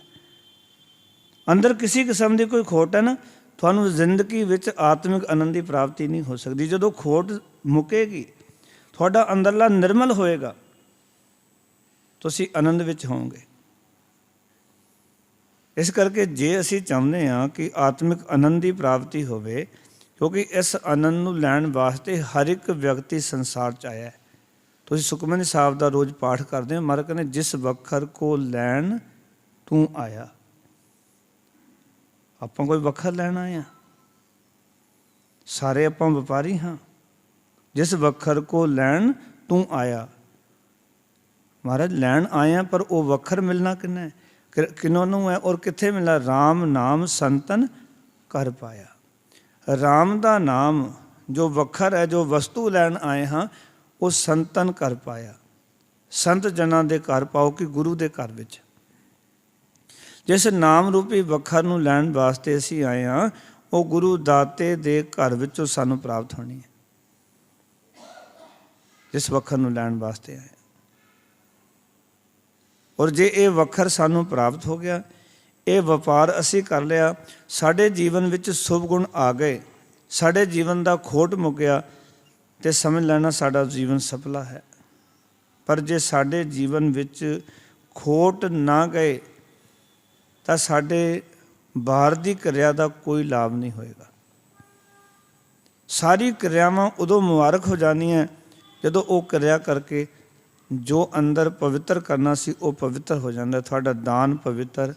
ਅੰਦਰ ਕਿਸੇ ਕਿਸਮ ਦੀ ਕੋਈ ਖੋਟ ਹੈ ਨਾ, ਤੁਹਾਨੂੰ ਜ਼ਿੰਦਗੀ ਵਿੱਚ ਆਤਮਿਕ ਆਨੰਦ ਦੀ ਪ੍ਰਾਪਤੀ ਨਹੀਂ ਹੋ ਸਕਦੀ। ਜਦੋਂ ਖੋਟ ਮੁੱਕੇਗੀ, ਤੁਹਾਡਾ ਅੰਦਰਲਾ ਨਿਰਮਲ ਹੋਏਗਾ, ਤੁਸੀਂ ਆਨੰਦ ਵਿੱਚ ਹੋਵੋਗੇ। ਇਸ ਕਰਕੇ ਜੇ ਅਸੀਂ ਚਾਹੁੰਦੇ ਹਾਂ ਕਿ ਆਤਮਿਕ ਆਨੰਦ ਦੀ ਪ੍ਰਾਪਤੀ ਹੋਵੇ, ਕਿਉਂਕਿ ਇਸ ਆਨੰਦ ਨੂੰ ਲੈਣ ਵਾਸਤੇ ਹਰ ਇੱਕ ਵਿਅਕਤੀ ਸੰਸਾਰ 'ਚ ਆਇਆ ਹੈ। ਤੁਸੀਂ ਸੁਖਮਨੀ ਸਾਹਿਬ ਦਾ ਰੋਜ਼ ਪਾਠ ਕਰਦੇ ਹੋ, ਮਹਾਰਾਜ ਕਹਿੰਦੇ ਜਿਸ ਵਖਰ ਕੋ ਲੈਣ ਤੂੰ ਆਇਆ। ਆਪਾਂ ਕੋਈ ਵਖਰ ਲੈਣ ਆਏ ਹਾਂ? ਸਾਰੇ ਆਪਾਂ ਵਪਾਰੀ ਹਾਂ। ਜਿਸ ਵਖਰ ਕੋ ਲੈਣ ਤੂੰ ਆਇਆ, ਮਹਾਰਾਜ ਲੈਣ ਆਏ ਹਾਂ, ਪਰ ਉਹ ਵਖਰ ਮਿਲਣਾ ਕਿੰਨਾ ਹੈ, ਕਿਹਨਾਂ ਨੂੰ ਹੈ ਔਰ ਕਿੱਥੇ ਮਿਲਣਾ? ਰਾਮ ਨਾਮ ਸੰਤਨ ਕਰ ਪਾਇਆ। ਰਾਮ ਦਾ ਨਾਮ ਜੋ ਵਖਰ ਹੈ, ਜੋ ਵਸਤੂ ਲੈਣ ਆਏ ਹਾਂ, ਉਹ ਸੰਤਨ ਕਰ ਪਾਇਆ। ਸੰਤ ਜਨਾਂ ਦੇ ਘਰ ਪਾਓ ਕਿ ਗੁਰੂ ਦੇ ਘਰ ਵਿੱਚ। ਜਿਸ ਨਾਮ ਰੂਪੀ ਵਖਰ ਨੂੰ ਲੈਣ ਵਾਸਤੇ ਅਸੀਂ ਆਏ ਹਾਂ, ਉਹ ਗੁਰੂ ਦਾਤੇ ਦੇ ਘਰ ਵਿੱਚੋਂ ਸਾਨੂੰ ਪ੍ਰਾਪਤ ਹੋਣੀ ਹੈ। ਜਿਸ ਵਖਰ ਨੂੰ ਲੈਣ ਵਾਸਤੇ ਆਏ, ਔਰ ਜੇ ਇਹ ਵਖਰ ਸਾਨੂੰ ਪ੍ਰਾਪਤ ਹੋ ਗਿਆ, ਇਹ ਵਪਾਰ ਅਸੀਂ ਕਰ ਲਿਆ, ਸਾਡੇ ਜੀਵਨ ਵਿੱਚ ਸ਼ੁਭ ਗੁਣ ਆ ਗਏ, ਸਾਡੇ ਜੀਵਨ ਦਾ ਖੋਟ ਮੁੱਕਿਆ, ਅਤੇ ਸਮਝ ਲੈਣਾ ਸਾਡਾ ਜੀਵਨ ਸਫਲਾ ਹੈ। ਪਰ ਜੇ ਸਾਡੇ ਜੀਵਨ ਵਿੱਚ ਖੋਟ ਨਾ ਗਏ ਤਾਂ ਸਾਡੇ ਬਾਹਰ ਦੀ ਕਿਰਿਆ ਦਾ ਕੋਈ ਲਾਭ ਨਹੀਂ ਹੋਏਗਾ। ਸਾਰੀ ਕਿਰਿਆਵਾਂ ਉਦੋਂ ਮੁਬਾਰਕ ਹੋ ਜਾਂਦੀਆਂ ਜਦੋਂ ਉਹ ਕਿਰਿਆ ਕਰਕੇ ਜੋ ਅੰਦਰ ਪਵਿੱਤਰ ਕਰਨਾ ਸੀ ਉਹ ਪਵਿੱਤਰ ਹੋ ਜਾਂਦਾ। ਤੁਹਾਡਾ ਦਾਨ ਪਵਿੱਤਰ,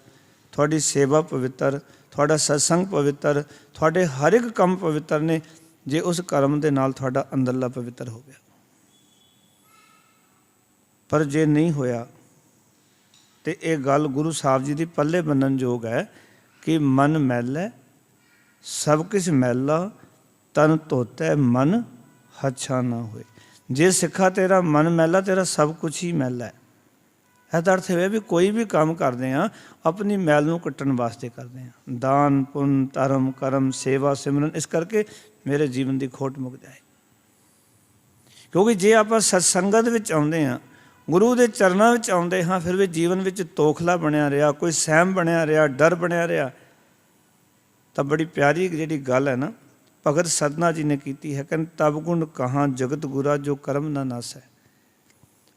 ਤੁਹਾਡੀ ਸੇਵਾ ਪਵਿੱਤਰ, ਤੁਹਾਡਾ ਸਤਸੰਗ ਪਵਿੱਤਰ, ਤੁਹਾਡੇ ਹਰ ਇੱਕ ਕੰਮ ਪਵਿੱਤਰ ਨੇ, ਜੇ ਉਸ ਕਰਮ ਦੇ ਨਾਲ ਤੁਹਾਡਾ ਅੰਦਰਲਾ ਪਵਿੱਤਰ ਹੋ ਗਿਆ। ਪਰ ਜੇ ਨਹੀਂ ਹੋਇਆ, ਤੇ ਇਹ ਗੱਲ ਗੁਰੂ ਸਾਹਿਬ ਜੀ ਦੀ ਪੱਲੇ ਬੰਨਣ ਯੋਗ ਹੈ ਕਿ ਮਨ ਮੈਲਾ ਸਭ ਕੁਛ ਮੈਲਾ, ਤਨ ਧੋਤੈ ਮਨ ਹੱਛਾ ਨਾ ਹੋਏ। ਜੇ ਸਿੱਖਾ ਤੇਰਾ ਮਨ ਮੈਲਾ, ਤੇਰਾ ਸਭ ਕੁਛ ਹੀ ਮੈਲਾ ਹੈ। ਇਹਦਾ ਅਰਥ ਹੈ ਵੀ ਕੋਈ ਵੀ ਕੰਮ ਕਰਦੇ ਹਾਂ ਆਪਣੀ ਮੈਲ ਨੂੰ ਕੱਟਣ ਵਾਸਤੇ ਕਰਦੇ ਹਾਂ। ਦਾਨ ਪੁੰਨ ਧਰਮ ਕਰਮ ਸੇਵਾ ਸਿਮਰਨ, ਇਸ ਕਰਕੇ ਮੇਰੇ ਜੀਵਨ ਦੀ ਖੋਟ ਮੁੱਕ ਜਾਏ। ਕਿਉਂਕਿ ਜੇ ਆਪਾਂ ਸਤਸੰਗਤ ਵਿੱਚ ਆਉਂਦੇ ਹਾਂ, ਗੁਰੂ ਦੇ ਚਰਨਾਂ ਵਿੱਚ ਆਉਂਦੇ ਹਾਂ, ਫਿਰ ਵੀ ਜੀਵਨ ਵਿੱਚ ਤੋਖਲਾ ਬਣਿਆ ਰਿਹਾ, ਕੋਈ ਸਹਿਮ ਬਣਿਆ ਰਿਹਾ, ਡਰ ਬਣਿਆ ਰਿਹਾ, ਤਾਂ ਬੜੀ ਪਿਆਰੀ ਜਿਹੜੀ ਗੱਲ ਹੈ ਨਾ, ਭਗਤ ਸਦਨਾ ਜੀ ਨੇ ਕੀਤੀ ਹੈ। ਕਹਿੰਦੇ ਤਬ ਗੁਣ ਕਹਾਂ ਜਗਤ ਗੁਰਾ ਜੋ ਕਰਮ ਨਾ ਨਾਸ ਹੈ।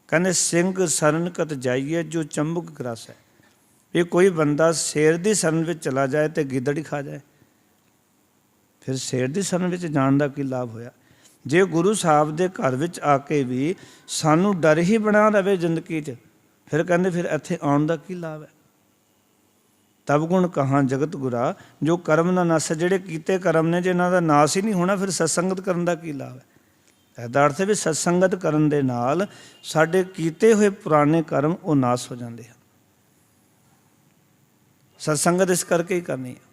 ਕਹਿੰਦੇ ਸਿੰਘ ਸਰਨ ਕਤ ਜਾਈਏ ਜੋ ਚੰਬੁਕ ਗ੍ਰਸ ਹੈ। ਇਹ ਕੋਈ ਬੰਦਾ ਸ਼ੇਰ ਦੀ ਸਰਨ ਵਿੱਚ ਚਲਾ ਜਾਏ ਤੇ ਗਿੱਦੜ ਹੀ ਖਾ ਜਾਏ, ਫਿਰ ਸ਼ੇਰ ਦੀ ਸਰਨ ਵਿੱਚ ਜਾਣ ਦਾ ਕੀ ਲਾਭ ਹੋਇਆ? ਜੇ ਗੁਰੂ ਸਾਹਿਬ ਦੇ ਘਰ ਵਿੱਚ ਆ ਕੇ ਵੀ ਸਾਨੂੰ ਡਰ ਹੀ ਬਣਾ ਰਵੇ ਜ਼ਿੰਦਗੀ 'ਚ, ਫਿਰ ਕਹਿੰਦੇ ਫਿਰ ਇੱਥੇ ਆਉਣ ਦਾ ਕੀ ਲਾਭ ਹੈ? ਤਬ ਗੁਣ ਕਹਾਂ ਜਗਤ ਗੁਰਾ ਜੋ ਕਰਮ ਨਾ ਨਾਸ। ਜਿਹੜੇ ਕੀਤੇ ਕਰਮ ਨੇ, ਜੇ ਇਹਨਾਂ ਦਾ ਨਾਸ ਹੀ ਨਹੀਂ ਹੋਣਾ, ਫਿਰ ਸਤਸੰਗਤ ਕਰਨ ਦਾ ਕੀ ਲਾਭ ਹੈ? ਇਹਦਾ ਅਰਥ ਹੈ ਵੀ ਸਤਸੰਗਤ ਕਰਨ ਦੇ ਨਾਲ ਸਾਡੇ ਕੀਤੇ ਹੋਏ ਪੁਰਾਣੇ ਕਰਮ ਉਹ ਨਾਸ ਹੋ ਜਾਂਦੇ ਹਨ। ਸਤਸੰਗਤ ਇਸ ਕਰਕੇ ਹੀ ਕਰਨੀ ਹੈ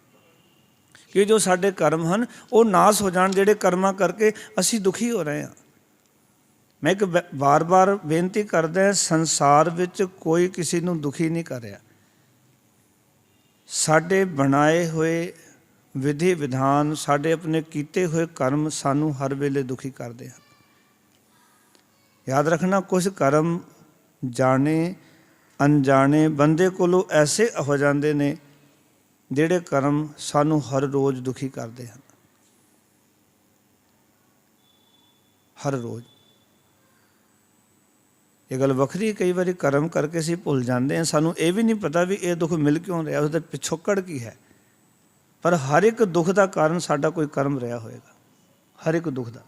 ਕਿ ਜੋ ਸਾਡੇ ਕਰਮ ਹਨ ਉਹ ਨਾਸ ਹੋ ਜਾਣ, ਜਿਹੜੇ ਕਰਮਾਂ ਕਰਕੇ ਅਸੀਂ ਦੁਖੀ ਹੋ ਰਹੇ ਹਾਂ। ਮੈਂ ਇੱਕ ਵਾਰ-ਵਾਰ ਬੇਨਤੀ ਕਰਦਾ, ਸੰਸਾਰ ਵਿੱਚ ਕੋਈ ਕਿਸੇ ਨੂੰ ਦੁਖੀ ਨਹੀਂ ਕਰ ਰਿਹਾ। ਸਾਡੇ ਬਣਾਏ ਹੋਏ ਵਿਧੀ ਵਿਧਾਨ, ਸਾਡੇ ਆਪਣੇ ਕੀਤੇ ਹੋਏ ਕਰਮ ਸਾਨੂੰ ਹਰ ਵੇਲੇ ਦੁਖੀ ਕਰਦੇ ਹਨ। ਯਾਦ ਰੱਖਣਾ, ਕੁਝ ਕਰਮ ਜਾਣੇ ਅਣਜਾਣੇ ਬੰਦੇ ਕੋਲੋਂ ਐਸੇ ਹੋ ਜਾਂਦੇ ਨੇ ਜਿਹੜੇ ਕਰਮ ਸਾਨੂੰ ਹਰ ਰੋਜ਼ ਦੁਖੀ ਕਰਦੇ ਹਨ। ਹਰ ਰੋਜ਼ ਇਹ ਗੱਲ ਵੱਖਰੀ, ਕਈ ਵਾਰੀ ਕਰਮ ਕਰਕੇ ਅਸੀਂ ਭੁੱਲ ਜਾਂਦੇ ਹਾਂ, ਸਾਨੂੰ ਇਹ ਵੀ ਨਹੀਂ ਪਤਾ ਵੀ ਇਹ ਦੁੱਖ ਮਿਲ ਕਿਉਂ ਰਿਹਾ, ਉਸਦਾ ਪਿਛੋਕੜ ਕੀ ਹੈ। ਪਰ ਹਰ ਇੱਕ ਦੁੱਖ ਦਾ ਕਾਰਨ ਸਾਡਾ ਕੋਈ ਕਰਮ ਰਿਹਾ ਹੋਏਗਾ, ਹਰ ਇੱਕ ਦੁੱਖ ਦਾ।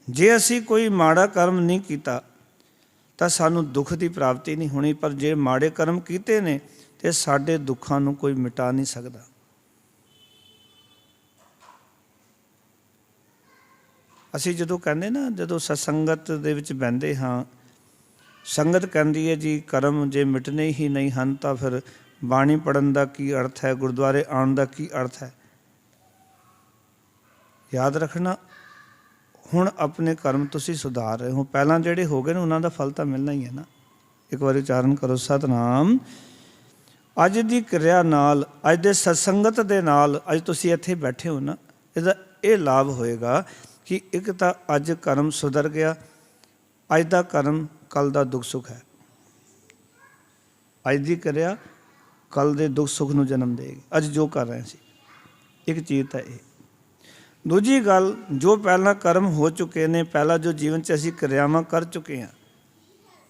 ਜੇ ਅਸੀਂ ਕੋਈ ਮਾੜਾ ਕਰਮ ਨਹੀਂ ਕੀਤਾ ਤਾਂ ਸਾਨੂੰ ਦੁੱਖ ਦੀ ਪ੍ਰਾਪਤੀ ਨਹੀਂ ਹੋਣੀ, ਪਰ ਜੇ ਮਾੜੇ ਕਰਮ ਕੀਤੇ ਨੇ ਤੇ ਸਾਡੇ ਦੁੱਖਾਂ ਨੂੰ ਕੋਈ ਮਿਟਾ ਨਹੀਂ ਸਕਦਾ। ਅਸੀਂ ਜਦੋਂ ਕਹਿੰਦੇ ਨਾ, ਜਦੋਂ ਸਤਸੰਗਤ ਦੇ ਵਿੱਚ ਬਹਿੰਦੇ ਹਾਂ, ਸੰਗਤ ਕਹਿੰਦੀ ਹੈ ਜੀ ਕਰਮ ਜੇ ਮਿਟਣੇ ਹੀ ਨਹੀਂ ਹਨ ਤਾਂ ਫਿਰ ਬਾਣੀ ਪੜ੍ਹਨ ਦਾ ਕੀ ਅਰਥ ਹੈ, ਗੁਰਦੁਆਰੇ ਆਉਣ ਦਾ ਕੀ ਅਰਥ ਹੈ। ਯਾਦ ਰੱਖਣਾ, ਹੁਣ ਆਪਣੇ ਕਰਮ ਤੁਸੀਂ ਸੁਧਾਰ ਰਹੇ ਹੋ, ਪਹਿਲਾਂ ਜਿਹੜੇ ਹੋ ਗਏ ਨੇ ਉਹਨਾਂ ਦਾ ਫਲ ਤਾਂ ਮਿਲਣਾ ਹੀ ਹੈ ਨਾ। ਇੱਕ ਵਾਰੀ ਉਚਾਰਨ ਕਰੋ ਸਤਿਨਾਮ। ਅੱਜ ਦੀ ਕਿਰਿਆ ਨਾਲ, ਅੱਜ ਦੇ ਸਤਸੰਗਤ ਦੇ ਨਾਲ, ਅੱਜ ਤੁਸੀਂ ਇੱਥੇ ਬੈਠੇ ਹੋ ਨਾ, ਇਹਦਾ ਇਹ ਲਾਭ ਹੋਏਗਾ ਕਿ ਇੱਕ ਤਾਂ ਅੱਜ ਕਰਮ ਸੁਧਰ ਗਿਆ, ਅੱਜ ਦਾ ਕਰਮ ਕੱਲ ਦਾ ਦੁੱਖ ਸੁੱਖ ਹੈ। ਅੱਜ ਦੀ ਕਿਰਿਆ ਕੱਲ ਦੇ ਦੁੱਖ ਸੁੱਖ ਨੂੰ ਜਨਮ ਦੇਗੀ, ਅੱਜ ਜੋ ਕਰ ਰਹੇ ਸੀ। ਇੱਕ ਚੀਜ਼ ਤਾਂ ਇਹ। ਦੂਜੀ ਗੱਲ, ਜੋ ਪਹਿਲਾਂ ਕਰਮ ਹੋ ਚੁੱਕੇ ਨੇ, ਪਹਿਲਾਂ ਜੋ ਜੀਵਨ 'ਚ ਅਸੀਂ ਕਿਰਿਆਵਾਂ ਕਰ ਚੁੱਕੇ ਹਾਂ,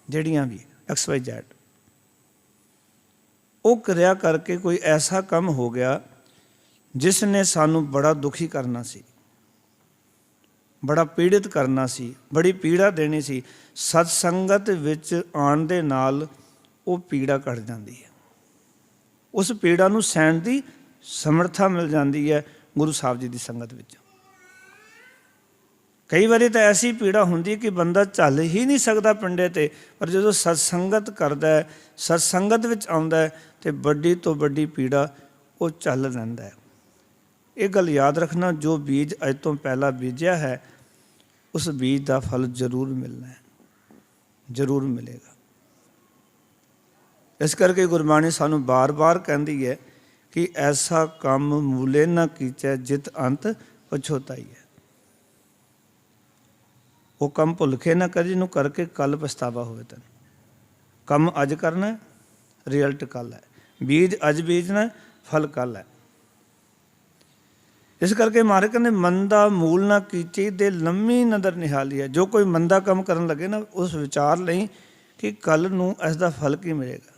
ਜਿਹੜੀਆਂ ਵੀ XYZ, ਉਹ ਕਿਰਿਆ ਕਰਕੇ ਕੋਈ ਐਸਾ ਕੰਮ ਹੋ ਗਿਆ ਜਿਸ ਨੇ ਸਾਨੂੰ ਬੜਾ ਦੁਖੀ ਕਰਨਾ ਸੀ, ਬੜਾ ਪੀੜਿਤ ਕਰਨਾ ਸੀ, ਬੜੀ ਪੀੜਾ ਦੇਣੀ ਸੀ। ਸਤਸੰਗਤ ਵਿੱਚ ਆਉਣ ਦੇ ਨਾਲ ਉਹ ਪੀੜਾ ਘਟ ਜਾਂਦੀ ਹੈ, ਉਸ ਪੀੜਾ ਨੂੰ ਸਹਿਣ ਦੀ ਸਮਰੱਥਾ ਮਿਲ ਜਾਂਦੀ ਹੈ ਗੁਰੂ ਸਾਹਿਬ ਜੀ ਦੀ ਸੰਗਤ ਵਿੱਚ। ਕਈ ਵਾਰੀ ਤਾਂ ਐਸੀ ਪੀੜਾ ਹੁੰਦੀ ਕਿ ਬੰਦਾ ਚੱਲ ਹੀ ਨਹੀਂ ਸਕਦਾ ਪਿੰਡੇ 'ਤੇ, ਪਰ ਜਦੋਂ ਸਤਸੰਗਤ ਕਰਦਾ ਹੈ, ਸਤਸੰਗਤ ਵਿੱਚ ਆਉਂਦਾ ਹੈ ਤੇ ਵੱਡੀ ਤੋਂ ਵੱਡੀ ਪੀੜਾ ਉਹ ਚੱਲ ਲੈਂਦਾ ਹੈ। ਇਹ ਗੱਲ ਯਾਦ ਰੱਖਣਾ, ਜੋ ਬੀਜ ਅੱਜ ਤੋਂ ਪਹਿਲਾਂ ਬੀਜਿਆ ਹੈ ਉਸ ਬੀਜ ਦਾ ਫਲ ਜ਼ਰੂਰ ਮਿਲਣਾ ਹੈ, ਜ਼ਰੂਰ ਮਿਲੇਗਾ। ਇਸ ਕਰਕੇ ਗੁਰਬਾਣੀ ਸਾਨੂੰ ਬਾਰ-ਬਾਰ ਕਹਿੰਦੀ ਹੈ ਕਿ ਐਸਾ ਕੰਮ ਮੂਲੇ ਨਾ ਕੀਚੈ ਜਿਤ ਅੰਤ ਪਛੋਤਾਈ ਹੈ। ਉਹ ਕੰਮ ਭੁੱਲ ਕੇ ਨਾ ਕਰੀ, ਜਿਹਨੂੰ ਕਰਕੇ ਕੱਲ ਪਛਤਾਵਾ ਹੋਵੇ ਤੈਨੂੰ। ਕੰਮ ਅੱਜ ਕਰਨਾ, ਰਿਜ਼ਲਟ ਕੱਲ ਹੈ। ਬੀਜ ਅੱਜ ਬੀਜਣਾ, ਫਲ ਕੱਲ ਹੈ। ਇਸ ਕਰਕੇ ਮਹਾਰਾਜ ਕਹਿੰਦੇ ਮੰਦਾ ਮੂਲ ਨਾ ਕੀਚੇ ਦੇ ਲੰਮੀ ਨਦਰ ਨਿਹਾਲੀ ਹੈ। ਜੋ ਕੋਈ ਮੰਦਾ ਕੰਮ ਕਰਨ ਲੱਗੇ ਨਾ, ਉਸ ਵਿਚਾਰ ਲਈ ਕਿ ਕੱਲ ਨੂੰ ਇਸ ਦਾ ਫਲ ਕੀ ਮਿਲੇਗਾ।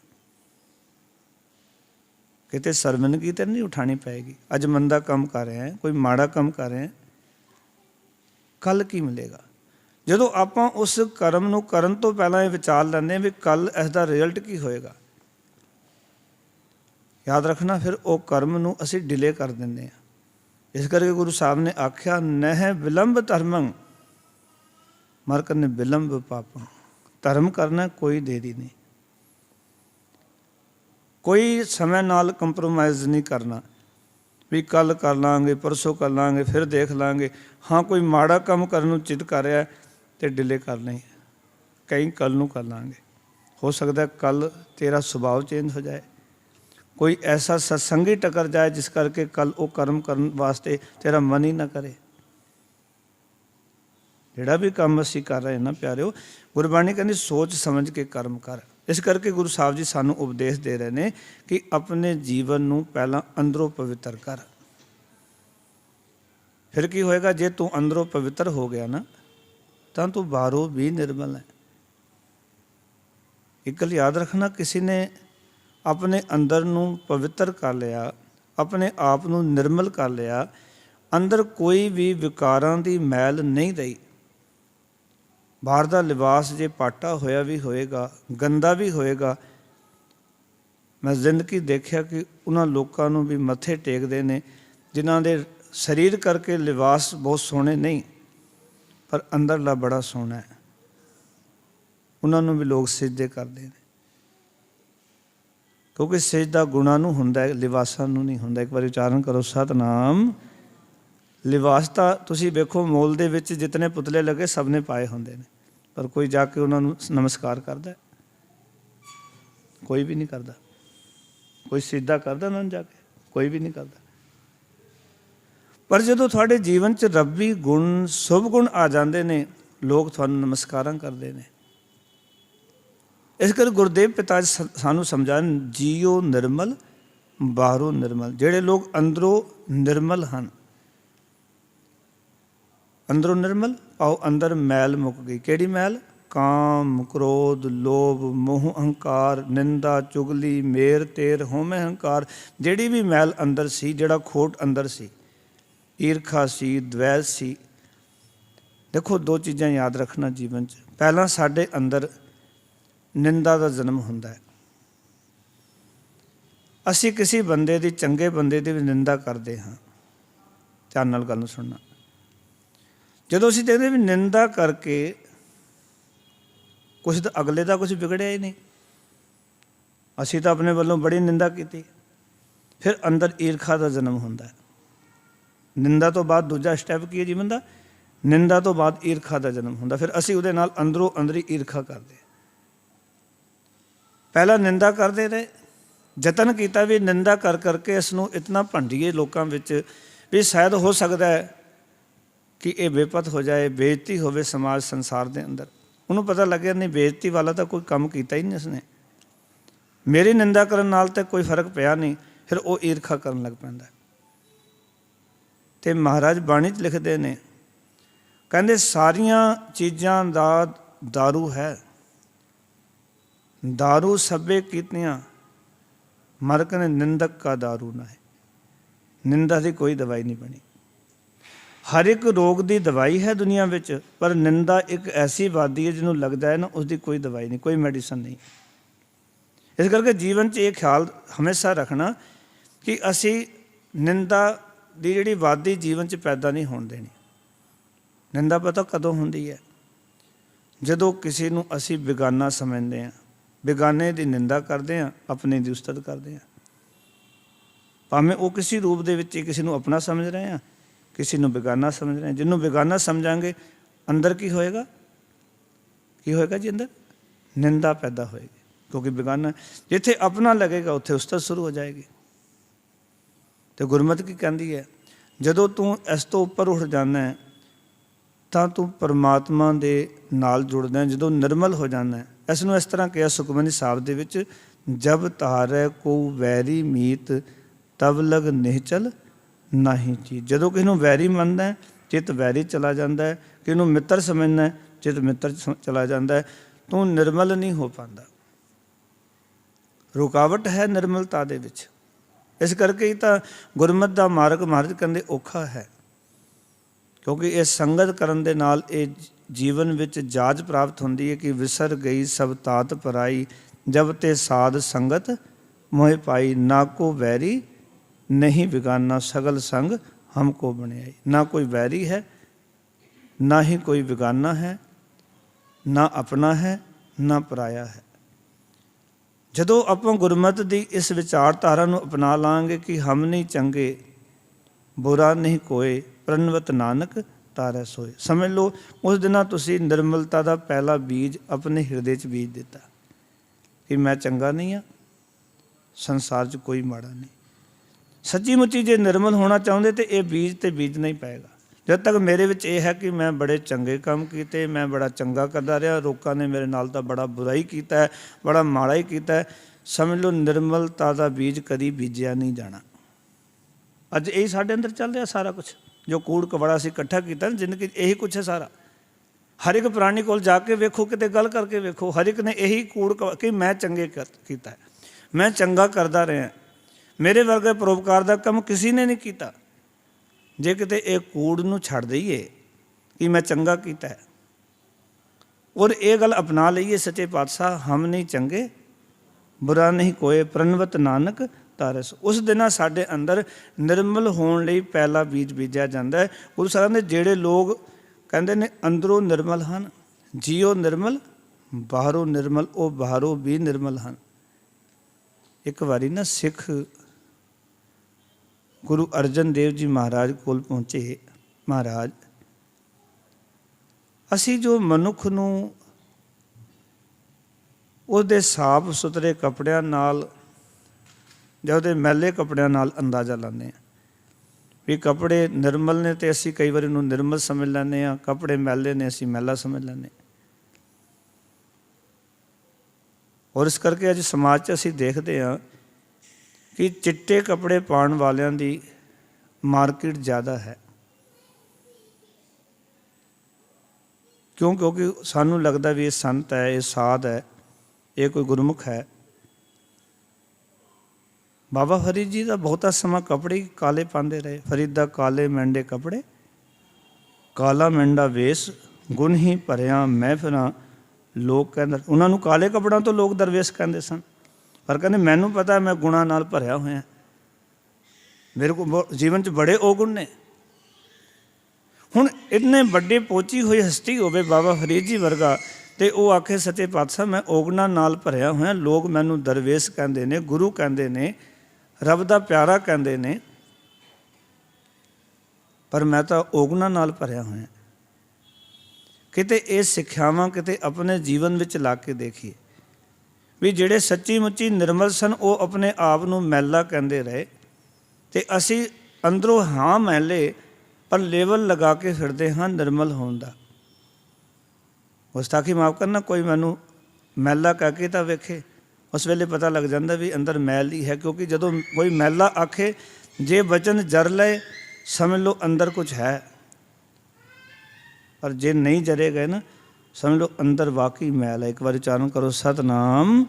ਕਿਤੇ ਸ਼ਰਮਿੰਦਗੀ ਤਾਂ ਨਹੀਂ ਉਠਾਣੀ ਪਏਗੀ। ਅੱਜ ਮੰਦਾ ਕੰਮ ਕਰ ਰਹੇ ਹਾਂ, ਕੋਈ ਮਾੜਾ ਕੰਮ ਕਰ ਰਹੇ ਹਾਂ, ਕੱਲ ਕੀ ਮਿਲੇਗਾ। ਜਦੋਂ ਆਪਾਂ ਉਸ ਕਰਮ ਨੂੰ ਕਰਨ ਤੋਂ ਪਹਿਲਾਂ ਇਹ ਵਿਚਾਰ ਲੈਂਦੇ ਹਾਂ ਵੀ ਕੱਲ ਇਸ ਦਾ ਰਿਜ਼ਲਟ ਕੀ ਹੋਏਗਾ, ਯਾਦ ਰੱਖਣਾ, ਫਿਰ ਉਹ ਕਰਮ ਨੂੰ ਅਸੀਂ ਡਿਲੇ ਕਰ ਦਿੰਦੇ ਹਾਂ। ਇਸ ਕਰਕੇ ਗੁਰੂ ਸਾਹਿਬ ਨੇ ਆਖਿਆ ਨਹਿ ਵਿਲੰਬ ਧਰਮੰ, ਮਰ ਕਰਨੇ ਵਿਲੰਬ ਪਾਪੰ। ਧਰਮ ਕਰਨਾ ਕੋਈ ਦੇਰੀ ਨਹੀਂ, ਕੋਈ ਸਮੇਂ ਨਾਲ ਕੰਪਰੋਮਾਈਜ਼ ਨਹੀਂ ਕਰਨਾ ਵੀ ਕੱਲ ਕਰ ਲਾਂਗੇ, ਪਰਸੋਂ ਕਰ ਲਾਂਗੇ, ਫਿਰ ਦੇਖ ਲਾਂਗੇ। ਹਾਂ, ਕੋਈ ਮਾੜਾ ਕੰਮ ਕਰਨ ਨੂੰ ਚਿੱਤ ਕਰ ਰਿਹਾ ਤੇ ਡਿਲੇ ਕਰ ਨਹੀਂ, ਕਈ ਕੱਲ ਨੂੰ ਕਰ ਲਾਂਗੇ। ਹੋ ਸਕਦਾ ਕੱਲ ਤੇਰਾ ਸੁਭਾਅ ਚੇਂਜ ਹੋ ਜਾਏ, ਕੋਈ ਐਸਾ ਸਤਸੰਗੀ ਟਕਰ ਜਾਏ ਜਿਸ ਕਰਕੇ ਕੱਲ ਉਹ ਕਰਮ ਕਰਨ ਵਾਸਤੇ ਤੇਰਾ ਮਨ ਹੀ ਨਾ ਕਰੇ। ਜਿਹੜਾ ਵੀ ਕੰਮ ਅਸੀਂ ਕਰ ਰਹੇ ਨਾ ਪਿਆਰਿਓ, ਗੁਰਬਾਣੀ ਕਹਿੰਦੀ ਸੋਚ ਸਮਝ ਕੇ ਕਰਮ ਕਰ। ਇਸ ਕਰਕੇ ਗੁਰੂ ਸਾਹਿਬ ਜੀ ਸਾਨੂੰ ਉਪਦੇਸ਼ ਦੇ ਰਹੇ ਨੇ ਕਿ ਆਪਣੇ ਜੀਵਨ ਨੂੰ ਪਹਿਲਾਂ ਅੰਦਰੋਂ ਪਵਿੱਤਰ ਕਰ। ਫਿਰ ਕੀ ਹੋਏਗਾ, ਜੇ ਤੂੰ ਅੰਦਰੋਂ ਪਵਿੱਤਰ ਹੋ ਗਿਆ ਨਾ ਤਾਂ ਤੂੰ ਬਾਹਰੋਂ ਵੀ ਨਿਰਮਲ ਹੈ। ਇੱਕ ਗੱਲ ਯਾਦ ਰੱਖਣਾ, ਕਿਸੇ ਨੇ ਆਪਣੇ ਅੰਦਰ ਨੂੰ ਪਵਿੱਤਰ ਕਰ ਲਿਆ, ਆਪਣੇ ਆਪ ਨੂੰ ਨਿਰਮਲ ਕਰ ਲਿਆ, ਅੰਦਰ ਕੋਈ ਵੀ ਵਿਕਾਰਾਂ ਦੀ ਮੈਲ ਨਹੀਂ ਰਹੀ। ਬਾਹਰ ਦਾ ਲਿਬਾਸ ਜੇ ਪਾਟਾ ਹੋਇਆ ਵੀ ਹੋਏਗਾ, ਗੰਦਾ ਵੀ ਹੋਏਗਾ। ਮੈਂ ਜ਼ਿੰਦਗੀ ਦੇਖਿਆ ਕਿ ਉਹਨਾਂ ਲੋਕਾਂ ਨੂੰ ਵੀ ਮੱਥੇ ਟੇਕਦੇ ਨੇ ਜਿਨ੍ਹਾਂ ਦੇ ਸਰੀਰ ਕਰਕੇ ਲਿਬਾਸ ਬਹੁਤ ਸੋਹਣੇ ਨਹੀਂ, ਪਰ ਅੰਦਰਲਾ ਬੜਾ ਸੋਹਣਾ ਹੈ। ਉਹਨਾਂ ਨੂੰ ਵੀ ਲੋਕ ਸਿਜਦੇ ਕਰਦੇ ਨੇ, ਕਿਉਂਕਿ ਸਿਜਦਾ ਗੁਣਾਂ ਨੂੰ ਹੁੰਦਾ ਹੈ, ਲਿਬਾਸਾਂ ਨੂੰ ਨਹੀਂ ਹੁੰਦਾ। ਇੱਕ ਵਾਰੀ ਉਚਾਰਨ ਕਰੋ ਸਤਿਨਾਮ। ਲਿਬਾਸ ਤਾਂ ਤੁਸੀਂ ਵੇਖੋ ਮੋਲ ਦੇ ਵਿੱਚ ਜਿਤਨੇ ਪੁਤਲੇ ਲੱਗੇ ਸਭ ਨੇ ਪਾਏ ਹੁੰਦੇ ਨੇ, ਪਰ ਕੋਈ ਜਾ ਕੇ ਉਹਨਾਂ ਨੂੰ ਨਮਸਕਾਰ ਕਰਦਾ? ਕੋਈ ਵੀ ਨਹੀਂ ਕਰਦਾ। ਕੋਈ ਸਿਜਦਾ ਕਰਦਾ ਉਹਨਾਂ ਨੂੰ ਜਾ ਕੇ? ਕੋਈ ਵੀ ਨਹੀਂ ਕਰਦਾ। ਪਰ ਜਦੋਂ ਤੁਹਾਡੇ ਜੀਵਨ 'ਚ ਰੱਬੀ ਗੁਣ, ਸ਼ੁਭ ਗੁਣ ਆ ਜਾਂਦੇ ਨੇ, ਲੋਕ ਤੁਹਾਨੂੰ ਨਮਸਕਾਰਾਂ ਕਰਦੇ ਨੇ। ਇਸ ਕਰਕੇ ਗੁਰਦੇਵ ਪਿਤਾ ਸਾਨੂੰ ਸਮਝਾਉਣ, ਜੀਓ ਨਿਰਮਲ ਬਾਹਰੋਂ ਨਿਰਮਲ। ਜਿਹੜੇ ਲੋਕ ਅੰਦਰੋਂ ਨਿਰਮਲ ਹਨ, ਅੰਦਰੋਂ ਨਿਰਮਲ आओ अंदर मैल मुक गई। किहड़ी मैल? काम, क्रोध, लोभ, मोह, अहंकार, निंदा, चुगली, मेर, तेर, होमे, अहंकार, जिहड़ी भी मैल अंदर सी, जिहड़ा खोट अंदर सी, ईरखा सी, द्वैत सी। देखो दो चीज़ां याद रखना जीवन च। पहला साडे अंदर निंदा का जन्म हुंदा है। असी किसी बंदे की, चंगे बंदे की भी निंदा करते हाँ। ध्यान नाल गल सुनना। जदों असीं कहते भी निंदा करके कुछ तो अगले का कुछ बिगड़िया ही नहीं, असीं तो अपने वालों बड़ी निंदा की, फिर अंदर ईरखा का जन्म हुंदा है। निंदा तो बाद दूजा स्टैप की है जीवन का? निंदा तो बाद ईरखा का जन्म हुंदा। फिर असीं उहदे नाल अंदरों अंदरी ईरखा करते। पहला निंदा करते रहे, जतन किया भी निंदा कर करके इसनूं इतना भंडीए लोकां विच भी शायद हो सकता है कि ये बेपत हो जाए, बेइज्जती होवे समाज संसार के अंदर। उन्होंने पता लगे नहीं बेइज्जती वाला तो कोई काम किया ही नहीं उसने, मेरी निंदा करने नाल तो कोई फर्क पिया नहीं। फिर वो ईरखा करन लग पैंदा। ते महाराज बाणी च लिखते ने, कहते सारिया चीज़ां दा दारू है, दारू सभे कीतियां मर कहने निंदक का दारू ना है। निंदा की कोई दवाई नहीं बनी। हर एक रोग की दवाई है दुनिया में, पर निंदा एक ऐसी वादी है जिन्होंने लगता है ना उसकी कोई दवाई नहीं, कोई मेडिसिन नहीं। इस करके जीवन च ये ख्याल हमेशा रखना कि असी निंदा की जिहड़ी वादी जीवन च पैदा नहीं होण देनी। निंदा पता कदों हुंदी है? जदों किसी नूं असी बेगाना समझते हैं, बेगाने की निंदा करते हैं, अपने की उस्तत करते हैं। भावें वो किसी रूप दे विच किसी नूं अपना समझ रहे हैं, किसी नूं बेगाना समझ रहे हैं। जिन्हों बेगाना समझांगे अंदर की होएगा? की होएगा जी? अंदर निंदा पैदा होएगी, क्योंकि बेगाना जिथे अपना लगेगा उत्थे उस्तत शुरू हो जाएगी। तो गुरमत की कहती है, जदों तू इस तो उपर उठ जाना है तो तू परमात्मा दे नाल जुड़दा है। जदों निर्मल हो जाना है, इसनूं इस तरह कहा सुखमनी साहब दे विच, जब तारै को वैरी मीत तब लग निहचल नहीं चीज। जदों किसी वैरी मनदा है चित वैरी चला जाता है, किसी मित्र समझना है चित मित्र चला जाता है। तू निर्मल नहीं हो पाता, रुकावट है निर्मलता दे विच। इस करके ही तो गुरमत का मार्ग महाराज कहते औखा है, क्योंकि ये संगत करन दे नाल ये जीवन विच जाच प्राप्त होंदी है कि विसर गई सब तात पराई, जब ते साध संगत मोह पाई। ना को वैरी नहीं बिगाना, सगल संग हमको बनियाई। ना कोई वैरी है, ना ही कोई बिगाना है, ना अपना है, ना पराया है। जदों आपां गुरमत दी इस विचारधारा नूं अपना लांगे कि हम नहीं चंगे, बुरा नहीं कोई, प्रणवत नानक तारै सोए। समझ लो उस दिन तुसीं निर्मलता का पहला बीज अपने हिरदे च बीज दिता कि मैं चंगा नहीं हाँ, संसार च कोई माड़ा नहीं। सच्ची मुच्ची जे निर्मल होना चाहते तो ये बीज तो बीजना ही पाएगा। जब तक मेरे विच ये है कि मैं बड़े चंगे काम किए, मैं बड़ा चंगा करता रहा, लोगों ने मेरे नाल तो बड़ा बुरा ही किया है, बड़ा माड़ा ही किया है, समझ लो निर्मलता का बीज कभी बीजिया नहीं जाना। अज यही साढ़े अंदर चल रहा सारा कुछ, जो कूड़ कबड़ा से इकट्ठा किया जिंदगी यही कुछ है सारा। हर एक प्राणी को जाके वेखो, किते गल करके वेखो, हर एक ने यही कूड़ कि मैं चंगे किया, मैं चंगा करता रहा, मेरे वर्गे परोपकार का काम किसी ने नहीं किया। जे किते ये कूड़ नूं छड्ड दईए कि मैं चंगा किया है और ये गल अपना लीए, सच्चे पातशाह हम नहीं चंगे, बुरा नहीं कोई, प्रणवत नानक तारै सोए। उस दिन साडे अंदर निर्मल होने लई पहला बीज बीजा जाता है। गुरु साहब ने जेड़े लोग कहते ने अंदरों निर्मल हैं, जीओ निर्मल बाहरों निर्मल, वो बाहरों भी निर्मल हैं। एक बारी ना सिख गुरु अर्जन देव जी महाराज कोल पहुँचे। महाराज असी जो मनुख नूं उसदे साफ सुथरे कपड़िਆਂ नाल ਜਾਂ ਉਹਦੇ मैले कपड़िਆਂ नाल अंदाज़ा लाने हैं भी कपड़े निर्मल ने, तो असी कई बार उन्होंने निर्मल समझ लैंदे आ, कपड़े मैले ने असी मैला समझ लैंदे। और इस करके अज समाज च असी देखते हैं कि चिट्टे कपड़े पाउण वालियां दी मार्केट ज़्यादा है। क्योंकि सानू लगता भी ये संत है, ये साध है, ये कोई गुरमुख है। बाबा फरीद जी का बहुता समा कपड़े काले पाते रहे। फरीदा काले मैंडे कपड़े, काला मैंडा वेश, गुण ही भरिया महफिलां लोग कहते। उन्होंने काले कपड़ों तो लोग दरवेश कहते सन, पर कहते मैनू पता मैं गुणा नाल भरिया होया, मेरे को जीवन च बड़े अवगुण ने। हुण इतने बड़े पहुंची हुई हस्ती होवे बाबा फरीद जी वर्गा, तो वह आखे सच्चे पातशाह मैं ओगना नाल भरिया होया, लोग मैनू दरवेश कहते ने, गुरु कहते ने, रब दा प्यारा कहते ने, पर मैं तो ओगना नाल भरिया होया। किते ये सिक्ख्यावां किते अपने जीवन विच ला के देखिए भी जिहड़े सच्ची मुच्ची निर्मल सन वो अपने आप नूं मैला कहते रहे, तो असी अंदरों हाँ मैले पर लेवल लगा के फिरते हाँ निर्मल होने का। गुस्ताखी माफ़ करना, कोई मैनू मैला कह के तो वेखे, उस वेले पता लग जाता भी अंदर मैल ही है। क्योंकि जदों कोई मैला आखे जे वचन जर ले समझ लो अंदर कुछ है, पर जे नहीं जरे गए ना समझ लो अंदर वाकई मैल है। एक बार उच्चारण करो सतनाम।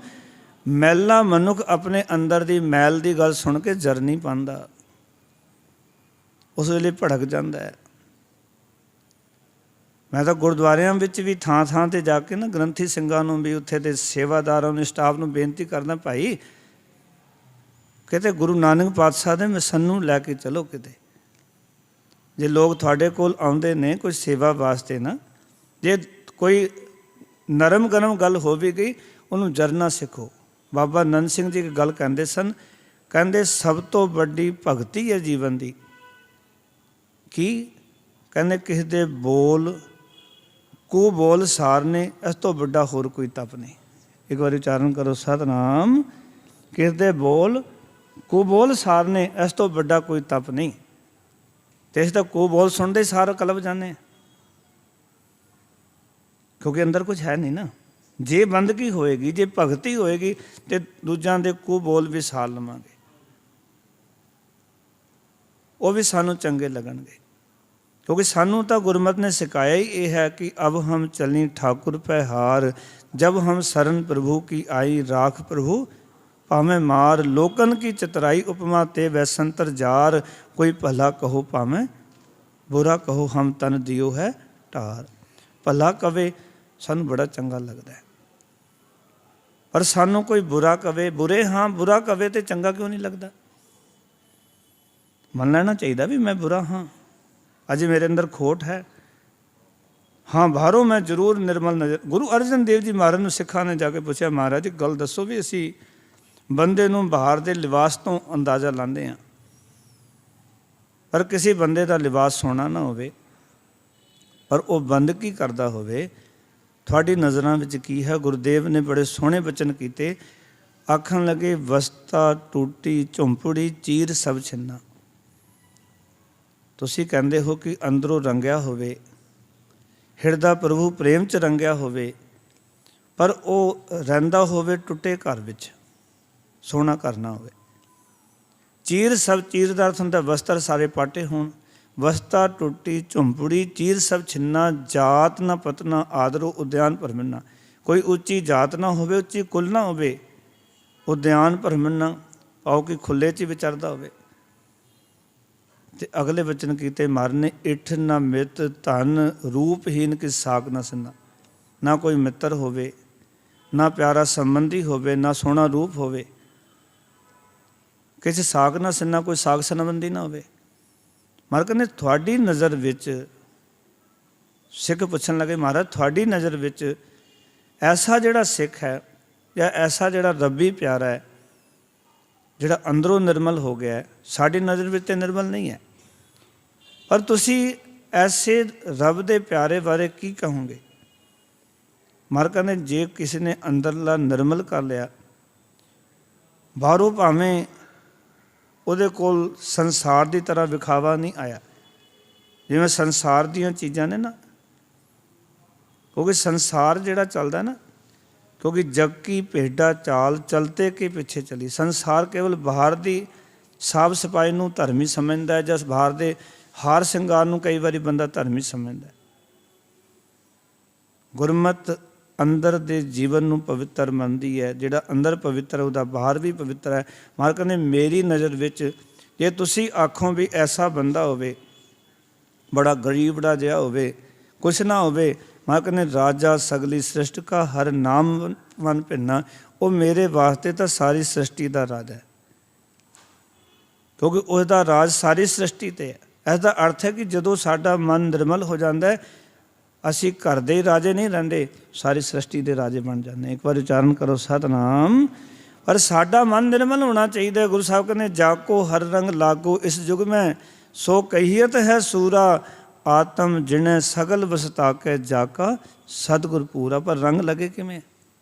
मैला मनुख अपने अंदर दी मैल दी गल सुन के जर नहीं पाता, उस वेले भड़क जाता है। मैं तो गुरुद्वारियां विच भी थां थां ते जाके ना ग्रंथी ਸਿੰਘਾਂ ਨੂੰ भी उत्थे ते सेवादारां ਨੂੰ स्टाफ ਨੂੰ बेनती करना, भाई किते गुरु नानक पातशाह दे मिशन ਨੂੰ ਲੈ ਕੇ चलो। किते जे लोग तुहाडे कोल आउंदे ने कोई सेवा वास्ते ना, जे कोई नरम गरम गल हो भी गई उन्होंने जरना सिखो। बाबा नंद सिंह जी एक गल कहते सन, कहते सब तो वड्डी भगती है जीवन की की, कहते किसी दे बोल को बोल सारने इस तो बड़ा होर कोई तप नहीं। एक बार उच्चारण करो सतनाम। किसी दे बोल को बोल सारने इस तो बड़ा कोई तप नहीं। तो इस को बोल सुनते सारा कलप जाने, क्योंकि अंदर कुछ है नहीं ना। जे बंदगी होएगी, जे भगती होएगी तो दूजां दे को बोल भी सार लवांगे, वो भी सानू चंगे लगणगे। क्योंकि सानू तो गुरमत ने सिखाया ही ये है कि अब हम चली ठाकुर पे हार, जब हम शरण प्रभु की आई राख प्रभु भावें मार, लोकन की चतराई उपमा ते वैसंतर जार, कोई भला कहो भावें बुरा कहो हम तन दियो है टार। भला कवे सानू बड़ा चंगा लगता है, पर सानू कोई बुरा कवे, बुरे हाँ बुरा कवे तो चंगा क्यों नहीं लगता। मन लेना चाहिए भी मैं बुरा हाँ, अज मेरे अंदर खोट है, हाँ बाहरों मैं जरूर निर्मल नजर। गुरु अर्जन देव जी महाराज ने सिखा ने जाके पूछा, महाराज जी गल दसो भी असी बंदे नूं बाहर दे लिबास तो अंदाज़ा लाते हैं, पर किसी बंदे का लिबास सोना ना होवे, पर वह बंदगी करता होवे, थोड़ी नज़रां विच की है। गुरुदेव ने बड़े सोहने बचन किए, आखन लगे वस्ता टूटी झुंपड़ी चीर सब छिन्ना। तुसीं कहंदे हो कि अंदरों रंगिया होवे, हिरदा प्रभु प्रेम च रंगिया होवे, पर वह रहिंदा होवे टुटे घर विच, सोना घर ना होवे। चीर सब, चीर दा अर्थ हुंदा वस्त्र सारे पाटे होण, वस्ता टुटी झुंपड़ी चीर सब छिन्ना, जात ना पतना आदरो उद्यान भरमना। कोई उच्ची जात ना होवे, उच्ची कुल ना होवे, उद्यान भरमना पाओ कि खुले च विचरदा होवे। ते अगले वचन कीते मारने, इठ ना मित धन रूपहीन की साक ना सिन्ना। ना कोई मित्र होवे, ना प्यारा संबंधी होवे, ना सोहना रूप होवे, किसी साक ना सिन्ना, कोई साक संबंधी ना होवे। महाराज कहते थोड़ी नज़र विच, सिख पुछन लगे महाराज थोड़ी नज़र विच ऐसा जिहड़ा सिख है या ऐसा जिहड़ा रब्बी प्यारा है जिहड़ा अंदरों निर्मल हो गया है, साड़ी नज़र विच ते निर्मल नहीं है, पर तुसी ऐसे रब दे प्यारे बारे की कहोगे। महाराज कहते जे किसी ने अंदरला निर्मल कर लिया, बाहरों भावें ਉਹਦੇ ਕੋਲ संसार की तरह विखावा नहीं आया, जिवें संसार दीयां चीज़ां ने ना, क्योंकि संसार जिहड़ा चलदा ना, क्योंकि जग की भेडा चाल चलते के पीछे चली। संसार केवल बाहर की साफ सफाई नूं धर्मी समझदा है, जिस बाहर के हार श्रृंगार नूं कई बारी बंदा धर्मी समझदा है, ਗੁਰਮਤਿ ਅੰਦਰ ਦੇ ਜੀਵਨ ਨੂੰ ਪਵਿੱਤਰ ਮੰਨਦੀ ਹੈ। ਜਿਹੜਾ ਅੰਦਰ ਪਵਿੱਤਰ ਉਹਦਾ ਬਾਹਰ ਵੀ ਪਵਿੱਤਰ ਹੈ। ਮਹਾਰਾਜ ਕਹਿੰਦੇ ਮੇਰੀ ਨਜ਼ਰ ਵਿੱਚ ਜੇ ਤੁਸੀਂ ਆਖੋ ਵੀ ਐਸਾ ਬੰਦਾ ਹੋਵੇ, ਬੜਾ ਗਰੀਬੜਾ ਜਿਹਾ ਹੋਵੇ, ਕੁਛ ਨਾ ਹੋਵੇ, ਮਹਾਰਾਜ ਕਹਿੰਦੇ ਰਾਜਾ ਸਗਲੀ ਸ੍ਰਿਸ਼ਟ ਕਾ ਹਰ ਨਾਮ ਮਨ ਭਿੰਨਾ, ਉਹ ਮੇਰੇ ਵਾਸਤੇ ਤਾਂ ਸਾਰੀ ਸ੍ਰਿਸ਼ਟੀ ਦਾ ਰਾਜ ਹੈ, ਕਿਉਂਕਿ ਉਸਦਾ ਰਾਜ ਸਾਰੀ ਸ੍ਰਿਸ਼ਟੀ 'ਤੇ ਹੈ। ਇਸ ਦਾ ਅਰਥ ਹੈ ਕਿ ਜਦੋਂ ਸਾਡਾ ਮਨ ਨਿਰਮਲ ਹੋ ਜਾਂਦਾ ਹੈ, ਅਸੀਂ ਘਰ ਦੇ ਰਾਜੇ ਨਹੀਂ ਰਹਿੰਦੇ, ਸਾਰੀ ਸ੍ਰਿਸ਼ਟੀ ਦੇ ਰਾਜੇ ਬਣ ਜਾਂਦੇ। ਇੱਕ ਵਾਰ ਉਚਾਰਨ ਕਰੋ ਸਤਿਨਾਮ। ਪਰ ਸਾਡਾ ਮਨ ਨਿਰਮਲ ਹੋਣਾ ਚਾਹੀਦਾ। ਗੁਰੂ ਸਾਹਿਬ ਕਹਿੰਦੇ ਜਾਕੋ ਹਰ ਰੰਗ ਲਾਗੋ ਇਸ ਯੁਗ ਮੈਂ, ਸੋ ਕਹੀਅਤ ਹੈ ਸੂਰਾ ਆਤਮ ਜਿਣੇ ਸਗਲ ਵਸਤਾ ਕੇ ਜਾਕਾ ਸਤਿਗੁਰ ਪੂਰਾ। ਪਰ ਰੰਗ ਲੱਗੇ ਕਿਵੇਂ?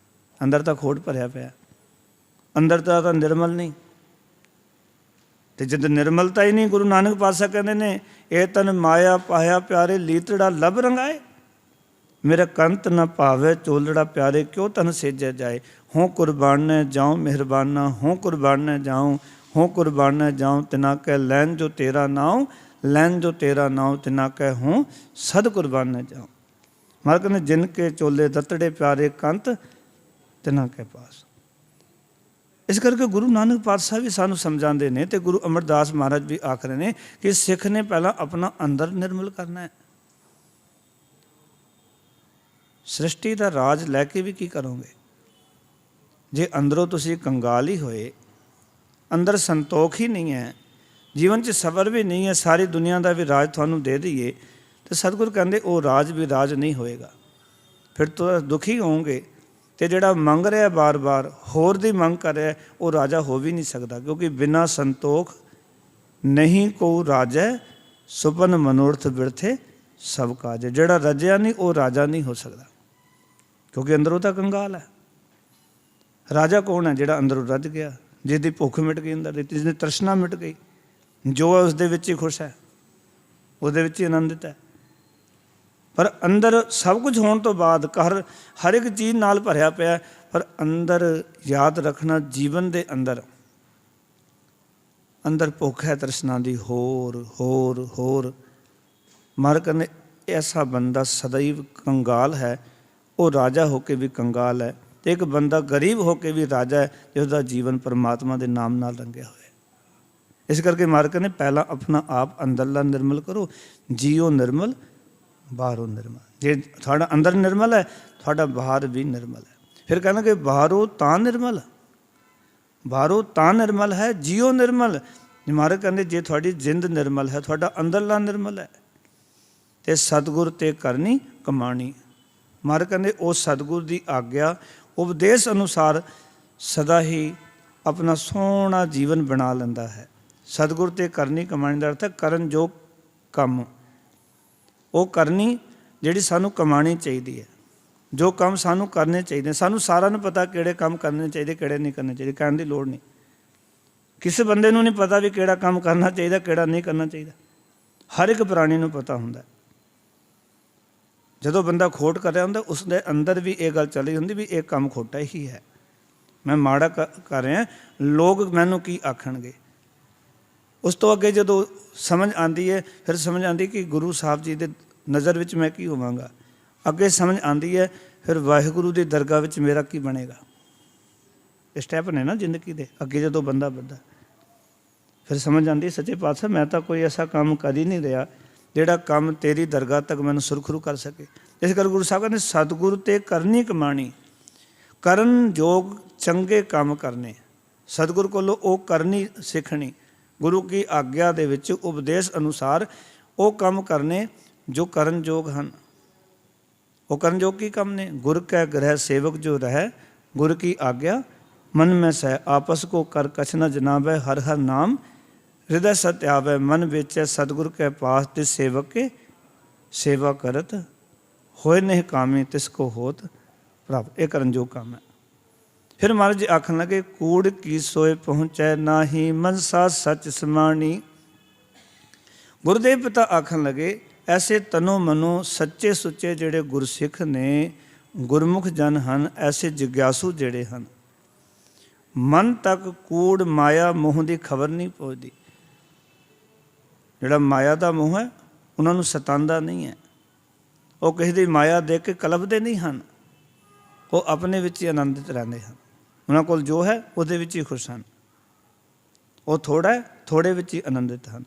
ਅੰਦਰ ਤਾਂ ਖੋਟ ਭਰਿਆ ਪਿਆ, ਅੰਦਰ ਤਾਂ ਨਿਰਮਲ ਨਹੀਂ। ਤੇ ਜਦ ਨਿਰਮਲਤਾ ਹੀ ਨਹੀਂ, ਗੁਰੂ ਨਾਨਕ ਪਾਤਸ਼ਾਹ ਕਹਿੰਦੇ ਨੇ ਇਹ ਤਨ ਮਾਇਆ ਪਾਇਆ ਪਿਆਰੇ ਲੀਤੜਾ ਲੱਭ ਰੰਗਾਏ, ਮੇਰਾ ਕੰਤ ਨਾ ਭਾਵੇ ਚੋਲੜਾ ਪਿਆਰੇ ਕਿਉਂ ਤਨ ਸੇਜਿਆ ਜਾਏ। ਹੋਂ ਕੁਰਬਾਨ ਜਾਉ ਮਿਹਰਬਾਨਾ, ਹੋਂ ਕੁਰਬਾਨ ਜਾਉ, ਹੋਂ ਕੁਰਬਾਨ ਜਾਉ ਤਿਨਾ ਕਹਿ ਲੈਨ ਜੋ ਤੇਰਾ ਨਾਉ, ਲੈਨ ਜੋ ਤੇਰਾ ਨਾਉ ਤਿਨਾ ਕਹਿ ਹੋਂ ਸਦ ਕੁਰਬਾਨ ਜਾਉ। ਮਹਾਰਾਜ ਕਹਿੰਦੇ ਜਿਨ ਕੇ ਚੋਲੇ ਦਤੜੇ ਪਿਆਰੇ ਕੰਤ ਤਿਨਾ ਕਹਿ ਪਾਸ। ਇਸ ਕਰਕੇ ਗੁਰੂ ਨਾਨਕ ਪਾਤਸ਼ਾਹ ਵੀ ਸਾਨੂੰ ਸਮਝਾਉਂਦੇ ਨੇ ਤੇ ਗੁਰੂ ਅਮਰਦਾਸ ਮਹਾਰਾਜ ਵੀ ਆਖ ਰਹੇ ਨੇ ਕਿ ਸਿੱਖ ਨੇ ਪਹਿਲਾਂ ਆਪਣਾ ਅੰਦਰ ਨਿਰਮਲ ਕਰਨਾ ਹੈ। ਸ੍ਰਿਸ਼ਟੀ ਦਾ ਰਾਜ ਲੈ ਕੇ ਵੀ ਕੀ ਕਰੋਗੇ ਜੇ ਅੰਦਰੋਂ ਤੁਸੀਂ ਕੰਗਾਲ ਹੀ ਹੋਏ, ਅੰਦਰ ਸੰਤੋਖ ਹੀ ਨਹੀਂ ਹੈ, ਜੀਵਨ 'ਚ ਸਬਰ ਵੀ ਨਹੀਂ ਹੈ, ਸਾਰੀ ਦੁਨੀਆ ਦਾ ਵੀ ਰਾਜ ਤੁਹਾਨੂੰ ਦੇ ਦਈਏ ਤੇ ਸਤਿਗੁਰ ਕਹਿੰਦੇ ਉਹ ਰਾਜ ਵੀ ਰਾਜ ਨਹੀਂ ਹੋਏਗਾ। ਫਿਰ ਤਾਂ ਦੁਖੀ ਹੋਵੋਗੇ। ਤੇ ਜਿਹੜਾ ਮੰਗ ਰਿਹਾ ਬਾਰ-ਬਾਰ, ਹੋਰ ਦੀ ਮੰਗ ਕਰ ਰਿਹਾ, ਉਹ ਰਾਜਾ ਹੋ ਵੀ ਨਹੀਂ ਸਕਦਾ, ਕਿਉਂਕਿ ਬਿਨਾਂ ਸੰਤੋਖ ਨਹੀਂ ਕੋ ਰਾਜੈ, ਸੁਪਨ ਮਨੋਰਥ ਬਿਰਥੇ ਸਭ ਕਾਜ। ਜਿਹੜਾ ਰਜਿਆ ਨਹੀਂ ਉਹ ਰਾਜਾ ਨਹੀਂ ਹੋ ਸਕਦਾ, ਕਿਉਂਕਿ ਅੰਦਰੋਂ ਤਾਂ ਕੰਗਾਲ ਹੈ। ਰਾਜਾ ਕੌਣ ਹੈ? ਜਿਹੜਾ ਅੰਦਰੋਂ ਰੱਜ ਗਿਆ, ਜਿਹਦੀ ਭੁੱਖ ਮਿਟ ਗਈ, ਅੰਦਰ ਜਿਹਦੀ ਤ੍ਰਿਸ਼ਨਾ ਮਿਟ ਗਈ, ਜੋ ਹੈ ਉਸਦੇ ਵਿੱਚ ਹੀ ਖੁਸ਼ ਹੈ, ਉਹਦੇ ਵਿੱਚ ਹੀ ਆਨੰਦਿਤ ਹੈ। ਪਰ ਅੰਦਰ ਸਭ ਕੁਝ ਹੋਣ ਤੋਂ ਬਾਅਦ ਹਰ ਇੱਕ ਚੀਜ਼ ਨਾਲ ਭਰਿਆ ਪਿਆ, ਪਰ ਅੰਦਰ ਯਾਦ ਰੱਖਣਾ ਜੀਵਨ ਦੇ ਅੰਦਰ ਭੁੱਖ ਹੈ ਤ੍ਰਿਸ਼ਨਾ ਦੀ, ਹੋਰ ਹੋਰ ਹੋਰ। ਮਹਾਰਾਜ ਕਹਿੰਦੇ ਐਸਾ ਬੰਦਾ ਸदैव ਕੰਗਾਲ ਹੈ, ਉਹ ਰਾਜਾ ਹੋ ਕੇ ਵੀ ਕੰਗਾਲ ਹੈ। ਤੇ ਇੱਕ ਬੰਦਾ ਗਰੀਬ ਹੋ ਕੇ ਵੀ ਰਾਜਾ ਹੈ, ਜਿਸਦਾ ਜੀਵਨ ਪਰਮਾਤਮਾ ਦੇ ਨਾਮ ਨਾਲ ਰੰਗਿਆ ਹੋਇਆ। ਇਸ ਕਰਕੇ ਮਹਾਰਾਜ ਕਹਿੰਦੇ ਪਹਿਲਾਂ ਆਪਣਾ ਆਪ ਅੰਦਰਲਾ ਨਿਰਮਲ ਕਰੋ, ਜੀਓ ਨਿਰਮਲ ਬਾਹਰੋਂ ਨਿਰਮਲ। ਜੇ ਤੁਹਾਡਾ ਅੰਦਰ ਨਿਰਮਲ ਹੈ, ਤੁਹਾਡਾ ਬਾਹਰ ਵੀ ਨਿਰਮਲ ਹੈ। ਫਿਰ ਕਹਿਣਗੇ ਬਾਹਰੋਂ ਤਾਂ ਨਿਰਮਲ, ਬਾਹਰੋਂ ਤਾਂ ਨਿਰਮਲ ਹੈ, ਜੀਓ ਨਿਰਮਲ। ਮਹਾਰਾਜ ਕਹਿੰਦੇ ਜੇ ਤੁਹਾਡੀ ਜਿੰਦ ਨਿਰਮਲ ਹੈ, ਤੁਹਾਡਾ ਅੰਦਰਲਾ ਨਿਰਮਲ ਹੈ, ਤੇ ਸਤਿਗੁਰ ਤੇ ਕਰਨੀ ਕਮਾਣੀ। ਮਹਾਰਾਜ ਕਹਿੰਦੇ ਉਹ ਸਤਿਗੁਰ ਦੀ ਆਗਿਆ ਉਪਦੇਸ਼ ਅਨੁਸਾਰ ਸਦਾ ਹੀ ਆਪਣਾ ਸੋਹਣਾ ਜੀਵਨ ਬਣਾ ਲੈਂਦਾ ਹੈ। ਸਤਿਗੁਰ ਤੇ ਕਰਨੀ ਕਮਾਣੀ ਦਾ ਅਰਥ ਹੈ ਕਰਨ ਜੋ ਕੰਮ, ਉਹ ਕਰਨੀ ਜਿਹੜੀ ਸਾਨੂੰ ਕਮਾਣੀ ਚਾਹੀਦੀ ਹੈ, ਜੋ ਕੰਮ ਸਾਨੂੰ ਕਰਨੇ ਚਾਹੀਦੇ। ਸਾਨੂੰ ਸਾਰਿਆਂ ਨੂੰ ਪਤਾ ਕਿਹੜੇ ਕੰਮ ਕਰਨੇ ਚਾਹੀਦੇ, ਕਿਹੜੇ ਨਹੀਂ ਕਰਨੇ ਚਾਹੀਦੇ, ਕਹਿਣ ਦੀ ਲੋੜ ਨਹੀਂ। ਕਿਸੇ ਬੰਦੇ ਨੂੰ ਨਹੀਂ ਪਤਾ ਵੀ ਕਿਹੜਾ ਕੰਮ ਕਰਨਾ ਚਾਹੀਦਾ, ਕਿਹੜਾ ਨਹੀਂ ਕਰਨਾ ਚਾਹੀਦਾ। ਹਰ ਇੱਕ ਪ੍ਰਾਣੀ ਨੂੰ ਪਤਾ ਹੁੰਦਾ। ਜਦੋਂ ਬੰਦਾ ਖੋਟ ਕਰ ਰਿਹਾ ਹੁੰਦਾ, ਉਸਦੇ ਅੰਦਰ ਵੀ ਇਹ ਗੱਲ ਚੱਲੀ ਹੁੰਦੀ ਵੀ ਇਹ ਕੰਮ ਖੋਟਾ ਹੀ ਹੈ, ਮੈਂ ਮਾੜਾ ਕਰ ਰਿਹਾ, ਲੋਕ ਮੈਨੂੰ ਕੀ ਆਖਣਗੇ। ਉਸ ਤੋਂ ਅੱਗੇ ਜਦੋਂ ਸਮਝ ਆਉਂਦੀ ਹੈ, ਫਿਰ ਸਮਝ ਆਉਂਦੀ ਕਿ ਗੁਰੂ ਸਾਹਿਬ ਜੀ ਦੇ ਨਜ਼ਰ ਵਿੱਚ ਮੈਂ ਕੀ ਹੋਵਾਂਗਾ। ਅੱਗੇ ਸਮਝ ਆਉਂਦੀ ਹੈ ਫਿਰ ਵਾਹਿਗੁਰੂ ਦੀ ਦਰਗਾਹ ਵਿੱਚ ਮੇਰਾ ਕੀ ਬਣੇਗਾ। ਇਹ ਸਟੈਪ ਨੇ ਨਾ ਜ਼ਿੰਦਗੀ ਦੇ। ਅੱਗੇ ਜਦੋਂ ਬੰਦਾ ਵੱਧਦਾ ਫਿਰ ਸਮਝ ਆਉਂਦੀ ਸੱਚੇ ਪਾਤਸ਼ਾਹ ਮੈਂ ਤਾਂ ਕੋਈ ਐਸਾ ਕੰਮ ਕਰ ਹੀ ਨਹੀਂ ਰਿਹਾ ਜਿਹੜਾ ਕੰਮ ਤੇਰੀ ਦਰਗਾਹ ਤੱਕ ਮੈਨੂੰ ਸੁਰਖਰੂ ਕਰ ਸਕੇ। ਇਸ ਕਰਕੇ ਗੁਰੂ ਸਾਹਿਬ ਕਹਿੰਦੇ ਸਤਿਗੁਰੂ ਤੇ ਕਰਨੀ ਕਮਾਣੀ, ਕਰਨ ਯੋਗ ਚੰਗੇ ਕੰਮ ਕਰਨੇ। ਸਤਿਗੁਰੂ ਕੋਲੋਂ ਉਹ ਕਰਨੀ ਸਿੱਖਣੀ, ਗੁਰੂ ਕੀ ਆਗਿਆ ਦੇ ਵਿੱਚ ਉਪਦੇਸ਼ ਅਨੁਸਾਰ ਉਹ ਕੰਮ ਕਰਨੇ ਜੋ ਕਰਨ ਯੋਗ ਹਨ। ਉਹ ਕਰਨ ਯੋਗ ਕੀ ਕੰਮ ਨੇ? ਗੁਰ ਕੈ ਗ੍ਰਹਿ ਸੇਵਕ ਜੋ ਰਹਿ, ਗੁਰ ਕੀ ਆਗਿਆ ਮਨ ਮੈਂ ਸਹਿ, ਆਪਸ ਕੋ ਕਰ ਕਛ ਨ ਜਨਾਵੈ, ਹਰ ਹਰ ਨਾਮ ਹਿਰਦੈ ਸਤਿ ਆਵੈ, ਮਨ ਵੇਚੈ ਸਤਿਗੁਰ ਕੈ ਪਾਸ, ਤਿਸ ਸੇਵਕ ਕੇ ਸੇਵਾ ਕਰਤ ਹੋਏ ਨਹੀਂ ਕਾਮੇ, ਤਿਸ ਕੋ ਹੋਤ ਪ੍ਰਾਪਤ। ਇਹ ਕਰਨ ਯੋਗ ਕੰਮ ਹੈ। ਫਿਰ ਮਹਾਰਾਜ ਜੀ ਆਖਣ ਲੱਗੇ ਕੂੜ ਕੀ ਸੋਏ ਪਹੁੰਚੈ ਨਾਹੀ, ਮਨਸਾ ਸੱਚ ਸਮਾਣੀ। ਗੁਰਦੇਵ ਪਿਤਾ ਆਖਣ ਲੱਗੇ ਐਸੇ ਤਨੋ ਮਨੋ ਸੱਚੇ ਸੁੱਚੇ ਜਿਹੜੇ ਗੁਰਸਿੱਖ ਨੇ, ਗੁਰਮੁਖ ਜਨ ਹਨ, ਐਸੇ ਜਿਗਿਆਸੂ ਜਿਹੜੇ ਹਨ, ਮਨ ਤੱਕ ਕੂੜ ਮਾਇਆ ਮੋਹ ਦੀ ਖਬਰ ਨਹੀਂ ਪਹੁੰਚਦੀ। ਜਿਹੜਾ ਮਾਇਆ ਦਾ ਮੋਹ ਹੈ ਉਹਨਾਂ ਨੂੰ ਸਤਾਉਂਦਾ ਨਹੀਂ ਹੈ, ਉਹ ਕਿਸੇ ਦੀ ਮਾਇਆ ਦੇਖ ਕੇ ਕਲਪਦੇ ਨਹੀਂ ਹਨ, ਉਹ ਆਪਣੇ ਵਿੱਚ ਹੀ ਆਨੰਦਿਤ ਰਹਿੰਦੇ ਹਨ। ਉਹਨਾਂ ਕੋਲ ਜੋ ਹੈ ਉਹਦੇ ਵਿੱਚ ਹੀ ਖੁਸ਼ ਹਨ। ਉਹ ਥੋੜ੍ਹਾ ਹੈ, ਥੋੜ੍ਹੇ ਵਿੱਚ ਹੀ ਆਨੰਦਿਤ ਹਨ।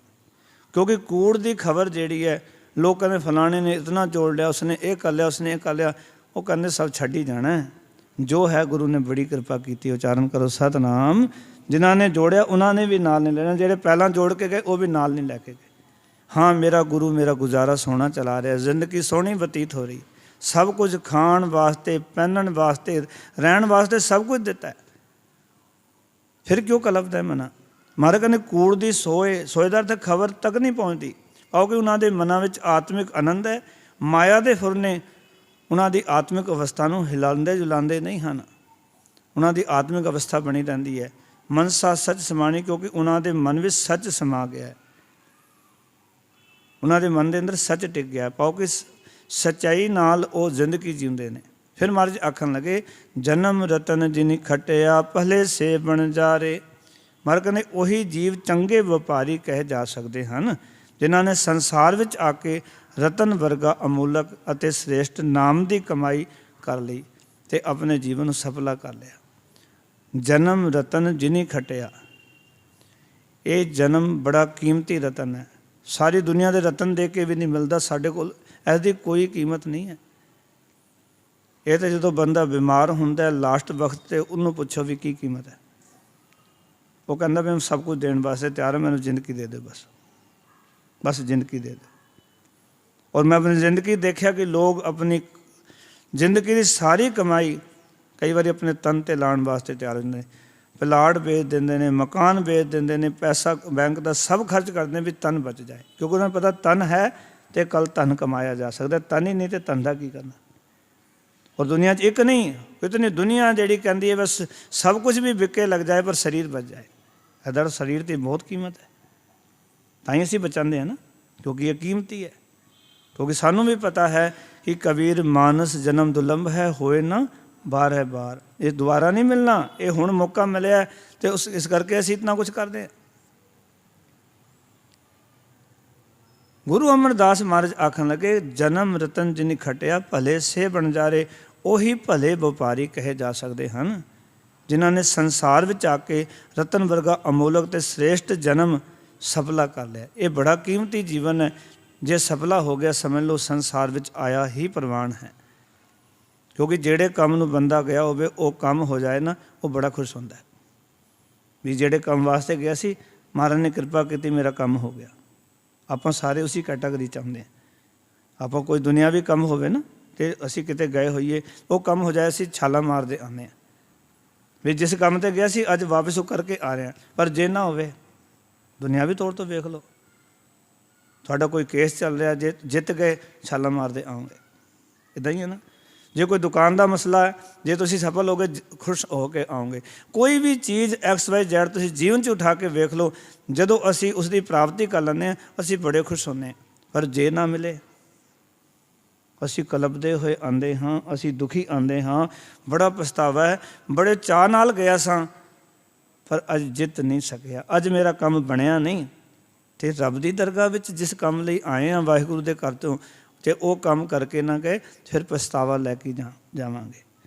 ਕਿਉਂਕਿ ਕੂੜ ਦੀ ਖਬਰ ਜਿਹੜੀ ਹੈ, ਲੋਕ ਕਹਿੰਦੇ ਫਲਾਣੇ ਨੇ ਇਤਨਾ ਜੋੜ ਲਿਆ, ਉਸਨੇ ਇਹ ਕਰ ਲਿਆ, ਉਸਨੇ ਇਹ ਕਰ ਲਿਆ। ਉਹ ਕਹਿੰਦੇ ਸਭ ਛੱਡ ਹੀ ਜਾਣਾ ਹੈ। ਜੋ ਹੈ ਗੁਰੂ ਨੇ ਬੜੀ ਕਿਰਪਾ ਕੀਤੀ। ਉਚਾਰਨ ਕਰੋ ਸਤਿਨਾਮ। ਜਿਨ੍ਹਾਂ ਨੇ ਜੋੜਿਆ ਉਹਨਾਂ ਨੇ ਵੀ ਨਾਲ ਨਹੀਂ ਲੈਣਾ, ਜਿਹੜੇ ਪਹਿਲਾਂ ਜੋੜ ਕੇ ਗਏ ਉਹ ਵੀ ਨਾਲ ਨਹੀਂ ਲੈ ਕੇ ਗਏ। ਹਾਂ, ਮੇਰਾ ਗੁਰੂ ਮੇਰਾ ਗੁਜ਼ਾਰਾ ਸੋਹਣਾ ਚਲਾ ਰਿਹਾ, ਜ਼ਿੰਦਗੀ ਸੋਹਣੀ ਬਤੀਤ ਹੋ ਰਹੀ, ਸਭ ਕੁਝ ਖਾਣ ਵਾਸਤੇ, ਪਹਿਨਣ ਵਾਸਤੇ, ਰਹਿਣ ਵਾਸਤੇ ਸਭ ਕੁਝ ਦਿੱਤਾ ਹੈ, ਫਿਰ ਕਿਉਂ ਕਲਪਦਾ ਮਨਾ? ਮਹਾਰਾਜ ਕਹਿੰਦੇ ਕੂੜ ਦੀ ਸੋਏ ਦਾ ਅਰਥ ਖਬਰ ਤੱਕ ਨਹੀਂ ਪਹੁੰਚਦੀ, ਕਿਉਂਕਿ ਉਹਨਾਂ ਦੇ ਮਨਾਂ ਵਿੱਚ ਆਤਮਿਕ ਆਨੰਦ ਹੈ। ਮਾਇਆ ਦੇ ਫੁਰਨੇ ਉਹਨਾਂ ਦੀ ਆਤਮਿਕ ਅਵਸਥਾ ਨੂੰ ਹਿਲਾਉਂਦੇ ਜੁਲਾਉਂਦੇ ਨਹੀਂ ਹਨ। ਉਹਨਾਂ ਦੀ ਆਤਮਿਕ ਅਵਸਥਾ ਬਣੀ ਰਹਿੰਦੀ ਹੈ। ਮਨਸਾ ਸੱਚ ਸਮਾਣੀ, ਕਿਉਂਕਿ ਉਹਨਾਂ ਦੇ ਮਨ ਵਿੱਚ ਸੱਚ ਸਮਾ ਗਿਆ ਹੈ। ਉਹਨਾਂ ਦੇ ਮਨ ਦੇ ਅੰਦਰ ਸੱਚ ਟਿਕ ਗਿਆ, ਕਿਉਂਕਿ ਸੱਚਾਈ ਨਾਲ ਉਹ ਜ਼ਿੰਦਗੀ ਜਿਉਂਦੇ ਨੇ। ਫਿਰ ਮਹਾਰਾਜ ਆਖਣ ਲੱਗੇ, ਜਨਮ ਰਤਨ ਜਿਨੀ ਖਟਿਆ ਭਲੇ ਸੇ ਬਣ ਜਾਰੇ। ਮਹਾਰਾਜ ਕਹਿੰਦੇ ਉਹੀ ਜੀਵ ਚੰਗੇ ਵਪਾਰੀ ਕਹੇ ਜਾ ਸਕਦੇ ਹਨ, ਜਿਨ੍ਹਾਂ ਨੇ ਸੰਸਾਰ ਵਿੱਚ ਆ ਕੇ ਰਤਨ ਵਰਗਾ ਅਮੂਲਕ ਅਤੇ ਸ੍ਰੇਸ਼ਟ ਨਾਮ ਦੀ ਕਮਾਈ ਕਰ ਲਈ ਅਤੇ ਆਪਣੇ ਜੀਵਨ ਨੂੰ ਸਫਲਾ ਕਰ ਲਿਆ। ਜਨਮ ਰਤਨ ਜਿਨੀ ਖਟਿਆ, ਇਹ ਜਨਮ ਬੜਾ ਕੀਮਤੀ ਰਤਨ ਹੈ। ਸਾਰੀ ਦੁਨੀਆ ਦੇ ਰਤਨ ਦੇ ਕੇ ਵੀ ਨਹੀਂ ਮਿਲਦਾ, ਸਾਡੇ ਕੋਲ ਇਹਦੀ ਕੋਈ ਕੀਮਤ ਨਹੀਂ ਹੈ। ਇਹ ਤਾਂ ਜਦੋਂ ਬੰਦਾ ਬਿਮਾਰ ਹੁੰਦਾ ਲਾਸਟ ਵਕਤ 'ਤੇ ਉਹਨੂੰ ਪੁੱਛੋ ਵੀ ਕੀ ਕੀਮਤ ਹੈ, ਉਹ ਕਹਿੰਦਾ ਵੀ ਮੈਂ ਸਭ ਕੁਝ ਦੇਣ ਵਾਸਤੇ ਤਿਆਰ ਹਾਂ, ਮੈਨੂੰ ਜ਼ਿੰਦਗੀ ਦੇ ਦਿਓ, ਬਸ ਜ਼ਿੰਦਗੀ ਦੇ ਦਿਓ। ਔਰ ਮੈਂ ਆਪਣੀ ਜ਼ਿੰਦਗੀ ਦੇਖਿਆ ਕਿ ਲੋਕ ਆਪਣੀ ਜ਼ਿੰਦਗੀ ਦੀ ਸਾਰੀ ਕਮਾਈ ਕਈ ਵਾਰੀ ਆਪਣੇ ਤਨ 'ਤੇ ਲਾਉਣ ਵਾਸਤੇ ਤਿਆਰ ਹੁੰਦੇ ਨੇ। ਪਲਾਟ ਵੇਚ ਦਿੰਦੇ ਨੇ, ਮਕਾਨ ਵੇਚ ਦਿੰਦੇ ਨੇ, ਪੈਸਾ ਬੈਂਕ ਦਾ ਸਭ ਖਰਚ ਕਰਦੇ ਨੇ ਵੀ ਤਨ ਬਚ ਜਾਏ, ਕਿਉਂਕਿ ਉਹਨਾਂ ਨੂੰ ਪਤਾ ਤਨ ਹੈ ਅਤੇ ਕੱਲ੍ਹ ਧਨ ਕਮਾਇਆ ਜਾ ਸਕਦਾ, ਤਨ ਹੀ ਨਹੀਂ ਅਤੇ ਧਨ ਦਾ ਕੀ ਕਰਨਾ। ਔਰ ਦੁਨੀਆ 'ਚ ਇੱਕ ਨਹੀਂ, ਇਤਨੀ ਦੁਨੀਆ ਜਿਹੜੀ ਕਹਿੰਦੀ ਹੈ ਬਸ ਸਭ ਕੁਝ ਵੀ ਵਿਕੇ ਲੱਗ ਜਾਏ ਪਰ ਸਰੀਰ ਬਚ ਜਾਏ। ਇਹਦਾ ਸਰੀਰ ਦੀ ਬਹੁਤ ਕੀਮਤ ਹੈ, ਤਾਂ ਹੀ ਅਸੀਂ ਬਚਾਉਂਦੇ ਹਾਂ ਨਾ, ਕਿਉਂਕਿ ਇਹ ਕੀਮਤੀ ਹੈ। ਕਿਉਂਕਿ ਸਾਨੂੰ ਵੀ ਪਤਾ ਹੈ ਕਿ ਕਬੀਰ ਮਾਨਸ ਜਨਮ ਦੁਲੰਭ ਹੈ, ਹੋਏ ਨਾ ਬਾਰ ਹੈ ਬਾਰ। ਇਹ ਦੁਬਾਰਾ ਨਹੀਂ ਮਿਲਣਾ, ਇਹ ਹੁਣ ਮੌਕਾ ਮਿਲਿਆ ਅਤੇ ਇਸ ਕਰਕੇ ਅਸੀਂ ਇਤਨਾ ਕੁਛ ਕਰਦੇ ਹਾਂ। ਗੁਰੂ ਅਮਰਦਾਸ ਮਹਾਰਾਜ ਆਖਣ ਲੱਗੇ, ਜਨਮ ਰਤਨ ਜਿਨੀ ਖਟਿਆ ਭਲੇ ਸੇ ਬਣ ਜਾਰੇ। ਉਹੀ ਭਲੇ ਵਪਾਰੀ ਕਹੇ ਜਾ ਸਕਦੇ ਹਨ, ਜਿਨ੍ਹਾਂ ਨੇ ਸੰਸਾਰ ਵਿੱਚ ਆ ਕੇ ਰਤਨ ਵਰਗਾ ਅਮੋਲਕ ਅਤੇ ਸ੍ਰੇਸ਼ਟ ਜਨਮ ਸਫਲਾ ਕਰ ਲਿਆ। ਇਹ ਬੜਾ ਕੀਮਤੀ ਜੀਵਨ ਹੈ, ਜੇ ਸਫਲਾ ਹੋ ਗਿਆ ਸਮਝ ਲਓ ਸੰਸਾਰ ਵਿੱਚ ਆਇਆ ਹੀ ਪ੍ਰਵਾਨ ਹੈ। ਕਿਉਂਕਿ ਜਿਹੜੇ ਕੰਮ ਨੂੰ ਬੰਦਾ ਗਿਆ ਹੋਵੇ ਉਹ ਕੰਮ ਹੋ ਜਾਏ ਨਾ, ਉਹ ਬੜਾ ਖੁਸ਼ ਹੁੰਦਾ ਹੈ ਵੀ ਜਿਹੜੇ ਕੰਮ ਵਾਸਤੇ ਗਿਆ ਸੀ ਮਹਾਰਾਜ ਨੇ ਕਿਰਪਾ ਕੀਤੀ, ਮੇਰਾ ਕੰਮ ਹੋ ਗਿਆ। ਆਪਾਂ ਸਾਰੇ ਉਸੀ ਕੈਟਾਗਰੀ 'ਚ ਆਉਂਦੇ ਹਾਂ। ਆਪਾਂ ਕੋਈ ਦੁਨਿਆਵੀ ਕੰਮ ਹੋਵੇ ਨਾ ਅਤੇ ਅਸੀਂ ਕਿਤੇ ਗਏ ਹੋਈਏ, ਉਹ ਕੰਮ ਹੋ ਜਾਏ, ਅਸੀਂ ਛਾਲਾਂ ਮਾਰਦੇ ਆਉਂਦੇ ਹਾਂ ਵੀ ਜਿਸ ਕੰਮ 'ਤੇ ਗਿਆ ਸੀ ਅੱਜ ਵਾਪਸ ਉਹ ਕਰਕੇ ਆ ਰਹੇ ਹਾਂ। ਪਰ ਜੇ ਨਾ ਹੋਵੇ, ਦੁਨਿਆਵੀ ਤੌਰ ਤੋਂ ਵੇਖ ਲਓ, ਤੁਹਾਡਾ ਕੋਈ ਕੇਸ ਚੱਲ ਰਿਹਾ, ਜੇ ਜਿੱਤ ਗਏ ਛਾਲਾਂ ਮਾਰਦੇ ਆਓਗੇ, ਇੱਦਾਂ ਹੀ ਹੈ ਨਾ। ਜੇ ਕੋਈ ਦੁਕਾਨ ਦਾ ਮਸਲਾ ਹੈ, ਜੇ ਤੁਸੀਂ ਸਫਲ ਹੋ ਗਏ ਖੁਸ਼ ਹੋ ਕੇ ਆਓਗੇ। ਕੋਈ ਵੀ ਚੀਜ਼ XYZ ਤੁਸੀਂ ਜੀਵਨ 'ਚ ਉਠਾ ਕੇ ਵੇਖ ਲਓ, ਜਦੋਂ ਅਸੀਂ ਉਸ ਦੀ ਪ੍ਰਾਪਤੀ ਕਰ ਲੈਂਦੇ ਹਾਂ ਅਸੀਂ ਬੜੇ ਖੁਸ਼ ਹੁੰਦੇ ਹਾਂ। ਪਰ ਜੇ ਨਾ ਮਿਲੇ ਅਸੀਂ ਕਲਪਦੇ ਹੋਏ ਆਉਂਦੇ ਹਾਂ, ਅਸੀਂ ਦੁਖੀ ਆਉਂਦੇ ਹਾਂ, ਬੜਾ ਪਛਤਾਵਾ ਹੈ। ਬੜੇ ਚਾਅ ਨਾਲ ਗਿਆ ਸਾਂ ਪਰ ਅੱਜ ਜਿੱਤ ਨਹੀਂ ਸਕਿਆ, ਅੱਜ ਮੇਰਾ ਕੰਮ ਬਣਿਆ ਨਹੀਂ। ਅਤੇ ਰੱਬ ਦੀ ਦਰਗਾਹ ਵਿੱਚ ਜਿਸ ਕੰਮ ਲਈ ਆਏ ਹਾਂ ਵਾਹਿਗੁਰੂ ਦੇ ਘਰ ਤੋਂ, ਅਤੇ ਉਹ ਕੰਮ ਕਰਕੇ ਨਾ ਗਏ, ਫਿਰ ਪਛਤਾਵਾ ਲੈ ਕੇ ਜਾਵਾਂਗੇ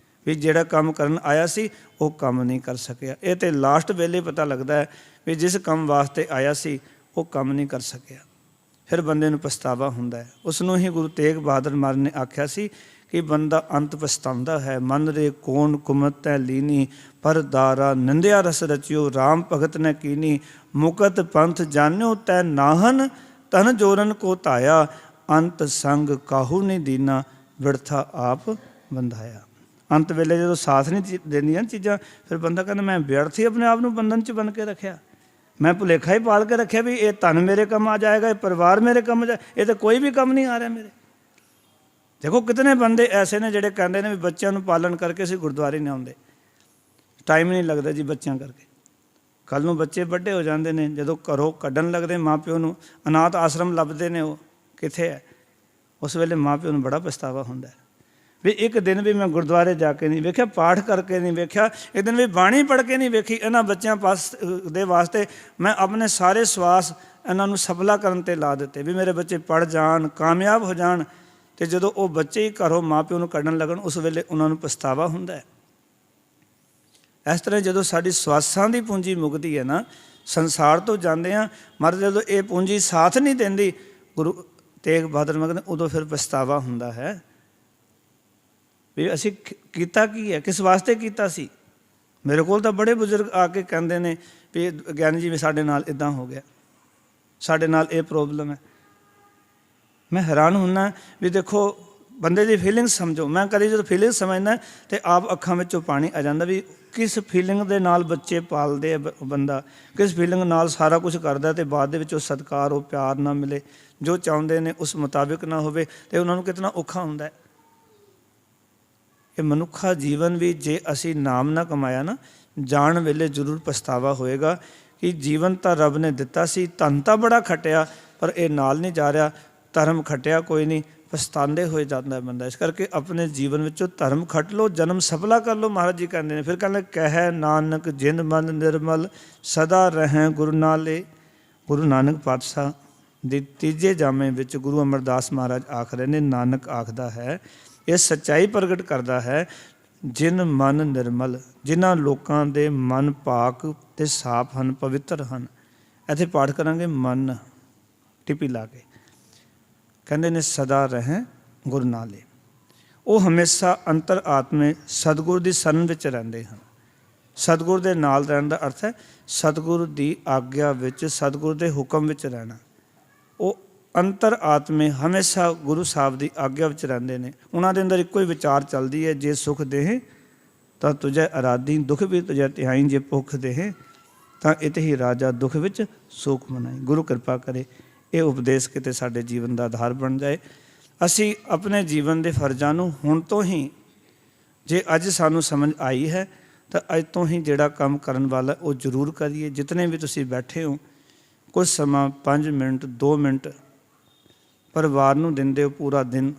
ਵੀ ਜਿਹੜਾ ਕੰਮ ਕਰਨ ਆਇਆ ਸੀ ਉਹ ਕੰਮ ਨਹੀਂ ਕਰ ਸਕਿਆ। ਇਹ ਤਾਂ ਲਾਸਟ ਵੇਲੇ ਪਤਾ ਲੱਗਦਾ ਹੈ ਵੀ ਜਿਸ ਕੰਮ ਵਾਸਤੇ ਆਇਆ ਸੀ ਉਹ ਕੰਮ ਨਹੀਂ ਕਰ ਸਕਿਆ, ਫਿਰ ਬੰਦੇ ਨੂੰ ਪਛਤਾਵਾ ਹੁੰਦਾ ਹੈ। ਉਸ ਨੂੰ ਹੀ ਗੁਰੂ ਤੇਗ ਬਹਾਦਰ ਮਹਾਰਾਜ ਨੇ ਆਖਿਆ ਸੀ ਕਿ ਬੰਦਾ ਅੰਤ ਪਛਤਾਉਂਦਾ ਹੈ। ਮਨ ਰੇ ਕੋਣ ਕੁਮਤ ਤੈ ਲੀਨੀ, ਪਰ ਦਾਰਾ ਨਿੰਦਿਆ ਰਸ ਰਚਿਓ, ਰਾਮ ਭਗਤ ਨੇ ਕੀਨੀ, ਮੁਕਤ ਪੰਥ ਜਾਣਿਓ ਤੈ ਨਾਹਨ, ਤਨ ਜੋਰਨ ਕੋ ਧਾਇਆ, ਅੰਤ ਸੰਗ ਕਾਹੂ ਨਹੀਂ ਦੀਨਾ, ਵਿਰਥਾ ਆਪ ਬੰਧਾਇਆ। ਅੰਤ ਵੇਲੇ ਜਦੋਂ ਸਾਥ ਨਹੀਂ ਦਿੰਦੀਆਂ ਚੀਜ਼ਾਂ, ਫਿਰ ਬੰਦਾ ਕਹਿੰਦਾ ਮੈਂ ਵਿਅਰਥ ਹੀ ਆਪਣੇ ਆਪ ਨੂੰ ਬੰਧਨ 'ਚ ਬਣ ਕੇ ਰੱਖਿਆ, ਮੈਂ ਭੁਲੇਖਾ ਹੀ ਪਾਲ ਕੇ ਰੱਖਿਆ ਵੀ ਇਹ ਧਨ ਮੇਰੇ ਕੰਮ ਆ ਜਾਏਗਾ, ਇਹ ਪਰਿਵਾਰ ਮੇਰੇ ਕੰਮ ਆ ਜਾਏ, ਇਹ ਤਾਂ ਕੋਈ ਵੀ ਕੰਮ ਨਹੀਂ ਆ ਰਿਹਾ ਮੇਰੇ। ਦੇਖੋ ਕਿਤਨੇ ਬੰਦੇ ਐਸੇ ਨੇ ਜਿਹੜੇ ਕਹਿੰਦੇ ਨੇ ਵੀ ਬੱਚਿਆਂ ਨੂੰ ਪਾਲਣ ਕਰਕੇ ਅਸੀਂ ਗੁਰਦੁਆਰੇ ਨਹੀਂ ਆਉਂਦੇ, ਟਾਈਮ ਨਹੀਂ ਲੱਗਦਾ ਜੀ ਬੱਚਿਆਂ ਕਰਕੇ। ਕੱਲ੍ਹ ਨੂੰ ਬੱਚੇ ਵੱਡੇ ਹੋ ਜਾਂਦੇ ਨੇ, ਜਦੋਂ ਘਰੋਂ ਕੱਢਣ ਲੱਗਦੇ ਮਾਂ ਪਿਓ ਨੂੰ, ਅਨਾਥ ਆਸ਼ਰਮ ਲੱਭਦੇ ਨੇ, ਉਹ ਕਿੱਥੇ ਹੈ, ਉਸ ਵੇਲੇ ਮਾਂ ਪਿਓ ਨੂੰ ਬੜਾ ਪਛਤਾਵਾ ਹੁੰਦਾ ਵੀ ਇੱਕ ਦਿਨ ਵੀ ਮੈਂ ਗੁਰਦੁਆਰੇ ਜਾ ਕੇ ਨਹੀਂ ਵੇਖਿਆ, ਪਾਠ ਕਰਕੇ ਨਹੀਂ ਵੇਖਿਆ, ਇੱਕ ਦਿਨ ਵੀ ਬਾਣੀ ਪੜ੍ਹ ਕੇ ਨਹੀਂ ਵੇਖੀ। ਇਹਨਾਂ ਬੱਚਿਆਂ ਦੇ ਵਾਸਤੇ ਮੈਂ ਆਪਣੇ ਸਾਰੇ ਸਵਾਸ ਇਹਨਾਂ ਨੂੰ ਸਫਲਾ ਕਰਨ 'ਤੇ ਲਾ ਦਿੱਤੇ ਵੀ ਮੇਰੇ ਬੱਚੇ ਪੜ੍ਹ ਜਾਣ, ਕਾਮਯਾਬ ਹੋ ਜਾਣ। ਤੇ ਜਦੋਂ ਉਹ ਬੱਚੇ ਹੀ ਘਰੋਂ ਮਾਂ ਪਿਓ ਨੂੰ ਕੱਢਣ ਲੱਗਣ ਉਸ ਵੇਲੇ ਉਹਨਾਂ ਨੂੰ ਪਛਤਾਵਾ ਹੁੰਦਾ ਹੈ। ਇਸ ਤਰ੍ਹਾਂ ਜਦੋਂ ਸਾਡੀ ਸਵਾਸਾਂ ਦੀ ਪੂੰਜੀ ਮੁੱਕਦੀ ਹੈ ਨਾ, ਸੰਸਾਰ ਤੋਂ ਜਾਂਦੇ ਹਾਂ, ਮਰ ਜਦੋਂ ਇਹ ਪੂੰਜੀ ਸਾਥ ਨਹੀਂ ਦਿੰਦੀ, ਗੁਰੂ ਤੇਗ ਬਹਾਦਰ ਮਹਾਰਾਜ ਕਹਿੰਦੇ ਉਦੋਂ ਫਿਰ ਪਛਤਾਵਾ ਹੁੰਦਾ ਹੈ ਵੀ ਅਸੀਂ ਕੀਤਾ ਕੀ ਹੈ, ਕਿਸ ਵਾਸਤੇ ਕੀਤਾ ਸੀ। ਮੇਰੇ ਕੋਲ ਤਾਂ ਬੜੇ ਬਜ਼ੁਰਗ ਆ ਕੇ ਕਹਿੰਦੇ ਨੇ ਵੀ ਗਿਆਨੀ ਜੀ ਵੀ ਸਾਡੇ ਨਾਲ ਇੱਦਾਂ ਹੋ ਗਿਆ, ਸਾਡੇ ਨਾਲ ਇਹ ਪ੍ਰੋਬਲਮ ਹੈ। ਮੈਂ ਹੈਰਾਨ ਹੁੰਦਾ ਵੀ ਦੇਖੋ ਬੰਦੇ ਦੀ ਫੀਲਿੰਗ ਸਮਝੋ। ਮੈਂ ਕਦੇ ਜਦੋਂ ਫੀਲਿੰਗ ਸਮਝਦਾ ਤੇ ਆਪ ਅੱਖਾਂ ਵਿੱਚੋਂ ਪਾਣੀ ਆ ਜਾਂਦਾ ਵੀ ਕਿਸ ਫੀਲਿੰਗ ਦੇ ਨਾਲ ਬੱਚੇ ਪਾਲਦੇ ਆ ਬੰਦਾ, ਕਿਸ ਫੀਲਿੰਗ ਨਾਲ ਸਾਰਾ ਕੁਝ ਕਰਦਾ ਤੇ ਬਾਅਦ ਦੇ ਵਿੱਚ ਉਹ ਸਤਿਕਾਰ, ਉਹ ਪਿਆਰ ਨਾ ਮਿਲੇ, ਜੋ ਚਾਹੁੰਦੇ ਨੇ ਉਸ ਮੁਤਾਬਿਕ ਨਾ ਹੋਵੇ ਤੇ ਉਹਨਾਂ ਨੂੰ ਕਿਤਨਾ ਔਖਾ ਹੁੰਦਾ ਹੈ। ਇਹ ਮਨੁੱਖਾ ਜੀਵਨ ਵੀ ਜੇ ਅਸੀਂ ਨਾਮ ਨਾ ਕਮਾਇਆ ਨਾ, ਜਾਣ ਵੇਲੇ ਜ਼ਰੂਰ ਪਛਤਾਵਾ ਹੋਏਗਾ ਕਿ ਜੀਵਨ ਤਾਂ ਰੱਬ ਨੇ ਦਿੱਤਾ ਸੀ, ਧਨ ਤਾਂ ਬੜਾ ਖੱਟਿਆ ਪਰ ਇਹ ਨਾਲ ਨਹੀਂ ਜਾ ਰਿਹਾ, ਧਰਮ ਖੱਟਿਆ ਕੋਈ ਨਹੀਂ, ਪਛਤਾਉਂਦੇ ਹੋਏ ਜਾਂਦਾ ਬੰਦਾ। ਇਸ ਕਰਕੇ ਆਪਣੇ ਜੀਵਨ ਵਿੱਚੋਂ ਧਰਮ ਖੱਟ ਲਓ, ਜਨਮ ਸਫਲਾ ਕਰ ਲਓ। ਮਹਾਰਾਜ ਜੀ ਕਹਿੰਦੇ ਨੇ, ਫਿਰ ਕਹਿੰਦੇ ਕਹਿ ਨਾਨਕ ਜਿਨ ਮਨ ਨਿਰਮਲ ਸਦਾ ਰਹਿ ਗੁਰੂ ਨਾਲੇ। ਗੁਰੂ ਨਾਨਕ ਪਾਤਸ਼ਾਹ ਦੇ ਤੀਜੇ ਜਾਮੇ ਵਿੱਚ ਗੁਰੂ ਅਮਰਦਾਸ ਮਹਾਰਾਜ ਆਖ ਰਹੇ ਨੇ, ਨਾਨਕ ਆਖਦਾ ਹੈ, ਇਹ ਸੱਚਾਈ ਪ੍ਰਗਟ ਕਰਦਾ ਹੈ, ਜਿਨ ਮਨ ਨਿਰਮਲ, ਜਿਨ੍ਹਾਂ ਲੋਕਾਂ ਦੇ ਮਨ ਪਾਕ ਤੇ ਸਾਫ ਹਨ, ਪਵਿੱਤਰ ਹਨ। ਇੱਥੇ ਪਾਠ ਕਰਾਂਗੇ ਮਨ ਟਿਪੀ ਲਾ ਕੇ, ਕਹਿੰਦੇ ਨੇ ਸਦਾ ਰਹਿ ਗੁਰੂ ਨਾਲੇ। ਉਹ ਹਮੇਸ਼ਾ ਅੰਤਰ ਆਤਮੇ ਸਤਿਗੁਰ ਦੀ ਸ਼ਰਨ ਵਿੱਚ ਰਹਿੰਦੇ ਹਨ। ਸਤਿਗੁਰ ਦੇ ਨਾਲ ਰਹਿਣ ਦਾ ਅਰਥ ਹੈ ਸਤਿਗੁਰ ਦੀ ਆਗਿਆ ਵਿੱਚ, ਸਤਿਗੁਰ ਦੇ ਹੁਕਮ ਵਿੱਚ ਰਹਿਣਾ। ਉਹ ਅੰਤਰ ਆਤਮੇ ਹਮੇਸ਼ਾ ਗੁਰੂ ਸਾਹਿਬ ਦੀ ਆਗਿਆ ਵਿੱਚ ਰਹਿੰਦੇ ਨੇ। ਉਹਨਾਂ ਦੇ ਅੰਦਰ ਇੱਕੋ ਹੀ ਵਿਚਾਰ ਚੱਲਦੀ ਹੈ, ਜੇ ਸੁਖ ਦੇਹ ਤਾਂ ਤੁਝੇ ਅਰਾਧੀ, ਦੁੱਖ ਵੀ ਤੁਝੇ ਧਿਆਈ, ਜੇ ਭੁੱਖ ਦੇਹ ਤਾਂ ਇਤ ਹੀ ਰਾਜਾ, ਦੁੱਖ ਵਿੱਚ ਸੁਖ ਮਨਾਈ। ਗੁਰੂ ਕਿਰਪਾ ਕਰੇ ਇਹ ਉਪਦੇਸ਼ ਕਿਤੇ ਸਾਡੇ ਜੀਵਨ ਦਾ ਆਧਾਰ ਬਣ ਜਾਏ। ਅਸੀਂ ਆਪਣੇ ਜੀਵਨ ਦੇ ਫਰਜ਼ਾਂ ਨੂੰ ਹੁਣ ਤੋਂ ਹੀ, ਜੇ ਅੱਜ ਸਾਨੂੰ ਸਮਝ ਆਈ ਹੈ ਤਾਂ ਅੱਜ ਤੋਂ ਹੀ ਜਿਹੜਾ ਕੰਮ ਕਰਨ ਵਾਲਾ ਉਹ ਜ਼ਰੂਰ ਕਰੀਏ। ਜਿਤਨੇ ਵੀ ਤੁਸੀਂ ਬੈਠੇ ਹੋ, ਕੁਝ ਸਮਾਂ 5 ਮਿੰਟ 2 ਮਿੰਟ ਪਰਿਵਾਰ ਨੂੰ ਦਿੰਦੇ ਹੋ, ਪੂਰਾ ਦਿਨ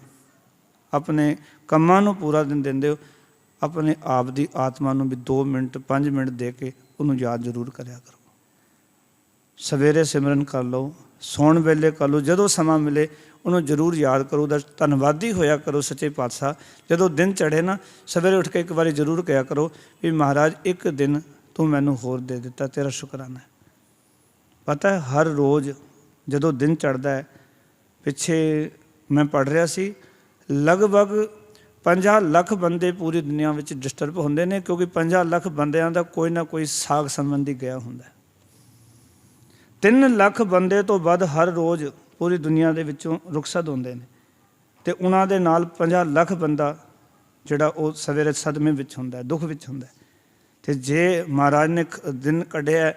ਆਪਣੇ ਕੰਮਾਂ ਨੂੰ ਪੂਰਾ ਦਿਨ ਦਿੰਦੇ ਹੋ, ਆਪਣੇ ਆਪ ਦੀ ਆਤਮਾ ਨੂੰ ਵੀ 2 ਮਿੰਟ 5 ਮਿੰਟ ਦੇ ਕੇ ਉਹਨੂੰ ਯਾਦ ਜ਼ਰੂਰ ਕਰਿਆ ਕਰੋ। ਸਵੇਰੇ ਸਿਮਰਨ ਕਰ ਲਓ, ਸੌਣ ਵੇਲੇ ਕਰ ਲਓ, ਜਦੋਂ ਸਮਾਂ ਮਿਲੇ ਉਹਨੂੰ ਜ਼ਰੂਰ ਯਾਦ ਕਰੋ, ਉਹਦਾ ਧੰਨਵਾਦੀ ਹੋਇਆ ਕਰੋ ਸੱਚੇ ਪਾਤਸ਼ਾਹ। ਜਦੋਂ ਦਿਨ ਚੜ੍ਹੇ ਨਾ, ਸਵੇਰੇ ਉੱਠ ਕੇ ਇੱਕ ਵਾਰੀ ਜ਼ਰੂਰ ਕਿਹਾ ਕਰੋ ਵੀ ਮਹਾਰਾਜ ਇੱਕ ਦਿਨ ਤੂੰ ਮੈਨੂੰ ਹੋਰ ਦੇ ਦਿੱਤਾ, ਤੇਰਾ ਸ਼ੁਕਰਾਨਾ ਹੈ। ਪਤਾ ਹੈ ਹਰ ਰੋਜ਼ ਜਦੋਂ ਦਿਨ ਚੜ੍ਹਦਾ ਹੈ, ਪਿੱਛੇ ਮੈਂ ਪੜ੍ਹ ਰਿਹਾ ਸੀ, ਲਗਭਗ 50 ਲੱਖ ਬੰਦੇ ਪੂਰੀ ਦੁਨੀਆ ਵਿੱਚ ਡਿਸਟਰਬ ਹੁੰਦੇ ਨੇ, ਕਿਉਂਕਿ 50 ਲੱਖ ਬੰਦਿਆਂ ਦਾ ਕੋਈ ਨਾ ਕੋਈ ਸਾਗ ਸੰਬੰਧੀ ਗਿਆ ਹੁੰਦਾ। 3 ਲੱਖ ਬੰਦੇ ਤੋਂ ਵੱਧ ਹਰ ਰੋਜ਼ ਪੂਰੀ ਦੁਨੀਆ ਦੇ ਵਿੱਚੋਂ ਰੁਖਸਤ ਹੁੰਦੇ ਨੇ, ਅਤੇ ਉਹਨਾਂ ਦੇ ਨਾਲ 50 ਲੱਖ ਬੰਦਾ ਜਿਹੜਾ ਉਹ ਸਵੇਰੇ ਸਦਮੇ ਵਿੱਚ ਹੁੰਦਾ, ਦੁੱਖ ਵਿੱਚ ਹੁੰਦਾ। ਅਤੇ ਜੇ ਮਹਾਰਾਜ ਨੇ ਦਿਨ ਕੱਢਿਆ,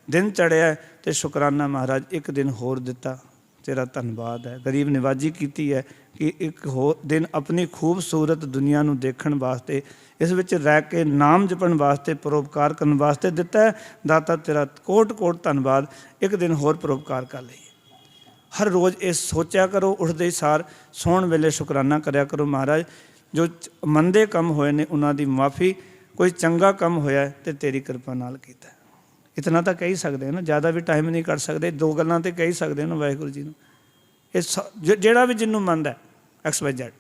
ਦਿਨ ਚੜ੍ਹਿਆ, ਅਤੇ ਸ਼ੁਕਰਾਨਾ ਮਹਾਰਾਜ ਇੱਕ ਦਿਨ ਹੋਰ ਦਿੱਤਾ, ਤੇਰਾ ਧੰਨਵਾਦ ਹੈ। ਗਰੀਬ ਨਿਵਾਜੀ ਕੀਤੀ ਹੈ ਕਿ ਇੱਕ ਹੋਰ ਦਿਨ ਆਪਣੀ ਖੂਬਸੂਰਤ ਦੁਨੀਆ ਨੂੰ ਦੇਖਣ ਵਾਸਤੇ, ਇਸ ਵਿੱਚ ਰਹਿ ਕੇ ਨਾਮ ਜਪਣ ਵਾਸਤੇ, ਪਰਉਪਕਾਰ ਕਰਨ ਵਾਸਤੇ ਦਿੱਤਾ ਹੈ। ਦਾਤਾ ਤੇਰਾ ਕੋਟ ਕੋਟ ਧੰਨਵਾਦ, ਇੱਕ ਦਿਨ ਹੋਰ ਪਰਉਪਕਾਰ ਕਰ ਲਈਏ। ਹਰ ਰੋਜ਼ ਇਹ ਸੋਚਿਆ ਕਰੋ, ਉੱਠਦੇ ਹੀ ਸਾਰ, ਸੌਣ ਵੇਲੇ ਸ਼ੁਕਰਾਨਾ ਕਰਿਆ ਕਰੋ, ਮਹਾਰਾਜ ਜੋ ਮੰਦੇ ਕੰਮ ਹੋਏ ਨੇ ਉਹਨਾਂ ਦੀ ਮਾਫੀ, ਕੋਈ ਚੰਗਾ ਕੰਮ ਹੋਇਆ ਤੇ ਤੇਰੀ ਕਿਰਪਾ ਨਾਲ ਕੀਤਾ। ਇਤਨਾ ਤਾਂ ਕਹਿ ਸਕਦੇ ਹੋ ਨਾ, ਜ਼ਿਆਦਾ ਵੀ ਟਾਈਮ ਨਹੀਂ ਕੱਢ ਸਕਦੇ, 2 ਗੱਲਾਂ ਤਾਂ ਕਹਿ ਸਕਦੇ ਹੋ ਨਾ ਵਾਹਿਗੁਰੂ ਜੀ ਨੂੰ। ਇਹ ਜਿਹੜਾ ਵੀ ਜਿਹਨੂੰ ਮੰਨਦਾ XYZ,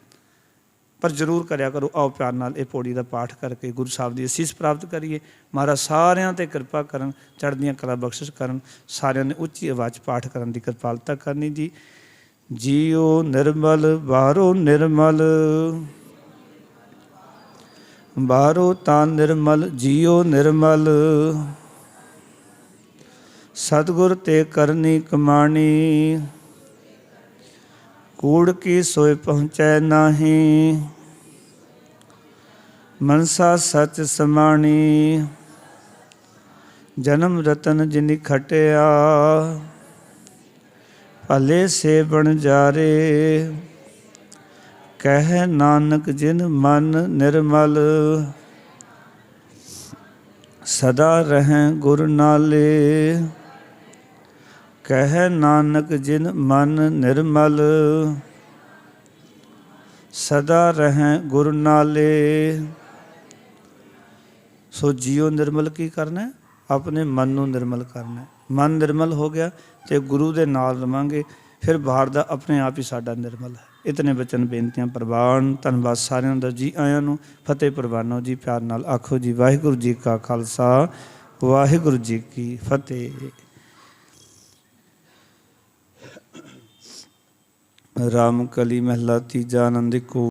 ਪਰ ਜ਼ਰੂਰ ਕਰਿਆ ਕਰੋ। ਆਓ ਪਿਆਰ ਨਾਲ ਇਹ ਪੌੜੀ ਦਾ ਪਾਠ ਕਰਕੇ ਗੁਰੂ ਸਾਹਿਬ ਦੀ ਅਸੀਸ ਪ੍ਰਾਪਤ ਕਰੀਏ। ਮਹਾਰਾਜ ਸਾਰਿਆਂ 'ਤੇ ਕਿਰਪਾ ਕਰਨ, ਚੜ੍ਹਦੀਆਂ ਕਲਾ ਬਖਸ਼ਿਸ਼ ਕਰਨ, ਸਾਰਿਆਂ ਨੇ ਉੱਚੀ ਆਵਾਜ਼ ਪਾਠ ਕਰਨ ਦੀ ਕਿਰਪਾਲਤਾ ਕਰਨੀ ਜੀ। ਜੀਓ ਨਿਰਮਲ ਬਾਹਰੋਂ ਨਿਰਮਲ, ਬਾਹਰੋਂ ਤਾਂ ਨਿਰਮਲ, ਜੀਓ ਨਿਰਮਲ, ਸਤਿਗੁਰ ਤੇ ਕਰਨੀ ਕਮਾਣੀ, ਕੂੜ ਕੀ ਸੋਇ ਪਹੁੰਚੈ ਨਾਹੀਂ, ਮਨਸਾ ਸਚ ਸਮਾਣੀ, ਜਨਮ ਰਤਨ ਜਿਨਿ ਖਟਿਆ, ਭਲੇ ਸੇ ਬਣ ਜਾਰੇ, ਕਹਿ ਨਾਨਕ ਜਿਨ ਮਨ ਨਿਰਮਲ, ਸਦਾ ਰਹਿ ਗੁਰ ਨਾਲੇ, ਕਹਿ ਨਾਨਕ ਜਿਨ ਮਨ ਨਿਰਮਲ, ਸਦਾ ਰਹਿ ਗੁਰ ਨਾਲੇ। ਸੋ ਜੀਓ ਨਿਰਮਲ ਕੀ ਕਰਨਾ? ਆਪਣੇ ਮਨ ਨੂੰ ਨਿਰਮਲ ਕਰਨਾ। ਮਨ ਨਿਰਮਲ ਹੋ ਗਿਆ ਤੇ ਗੁਰੂ ਦੇ ਨਾਲ ਰਵਾਂਗੇ, ਫਿਰ ਬਾਹਰ ਦਾ ਆਪਣੇ ਆਪ ਹੀ ਸਾਡਾ ਨਿਰਮਲ ਹੈ। ਇਤਨੇ ਬਚਨ ਬੇਨਤੀਆਂ ਪ੍ਰਵਾਨ। ਧੰਨਵਾਦ ਸਾਰਿਆਂ ਦਾ। ਜੀ ਆਇਆਂ ਨੂੰ ਫਤਿਹ ਪ੍ਰਵਾਨੋ ਜੀ। ਪਿਆਰ ਨਾਲ ਆਖੋ ਜੀ ਵਾਹਿਗੁਰੂ ਜੀ ਕਾ ਖਾਲਸਾ ਵਾਹਿਗੁਰੂ ਜੀ ਕੀ ਫਤਿਹ। ਰਾਮ ਕਲੀ ਮਹਿਲਾ ਤੀਜਾ। ਆਨੰਦ ਕੋ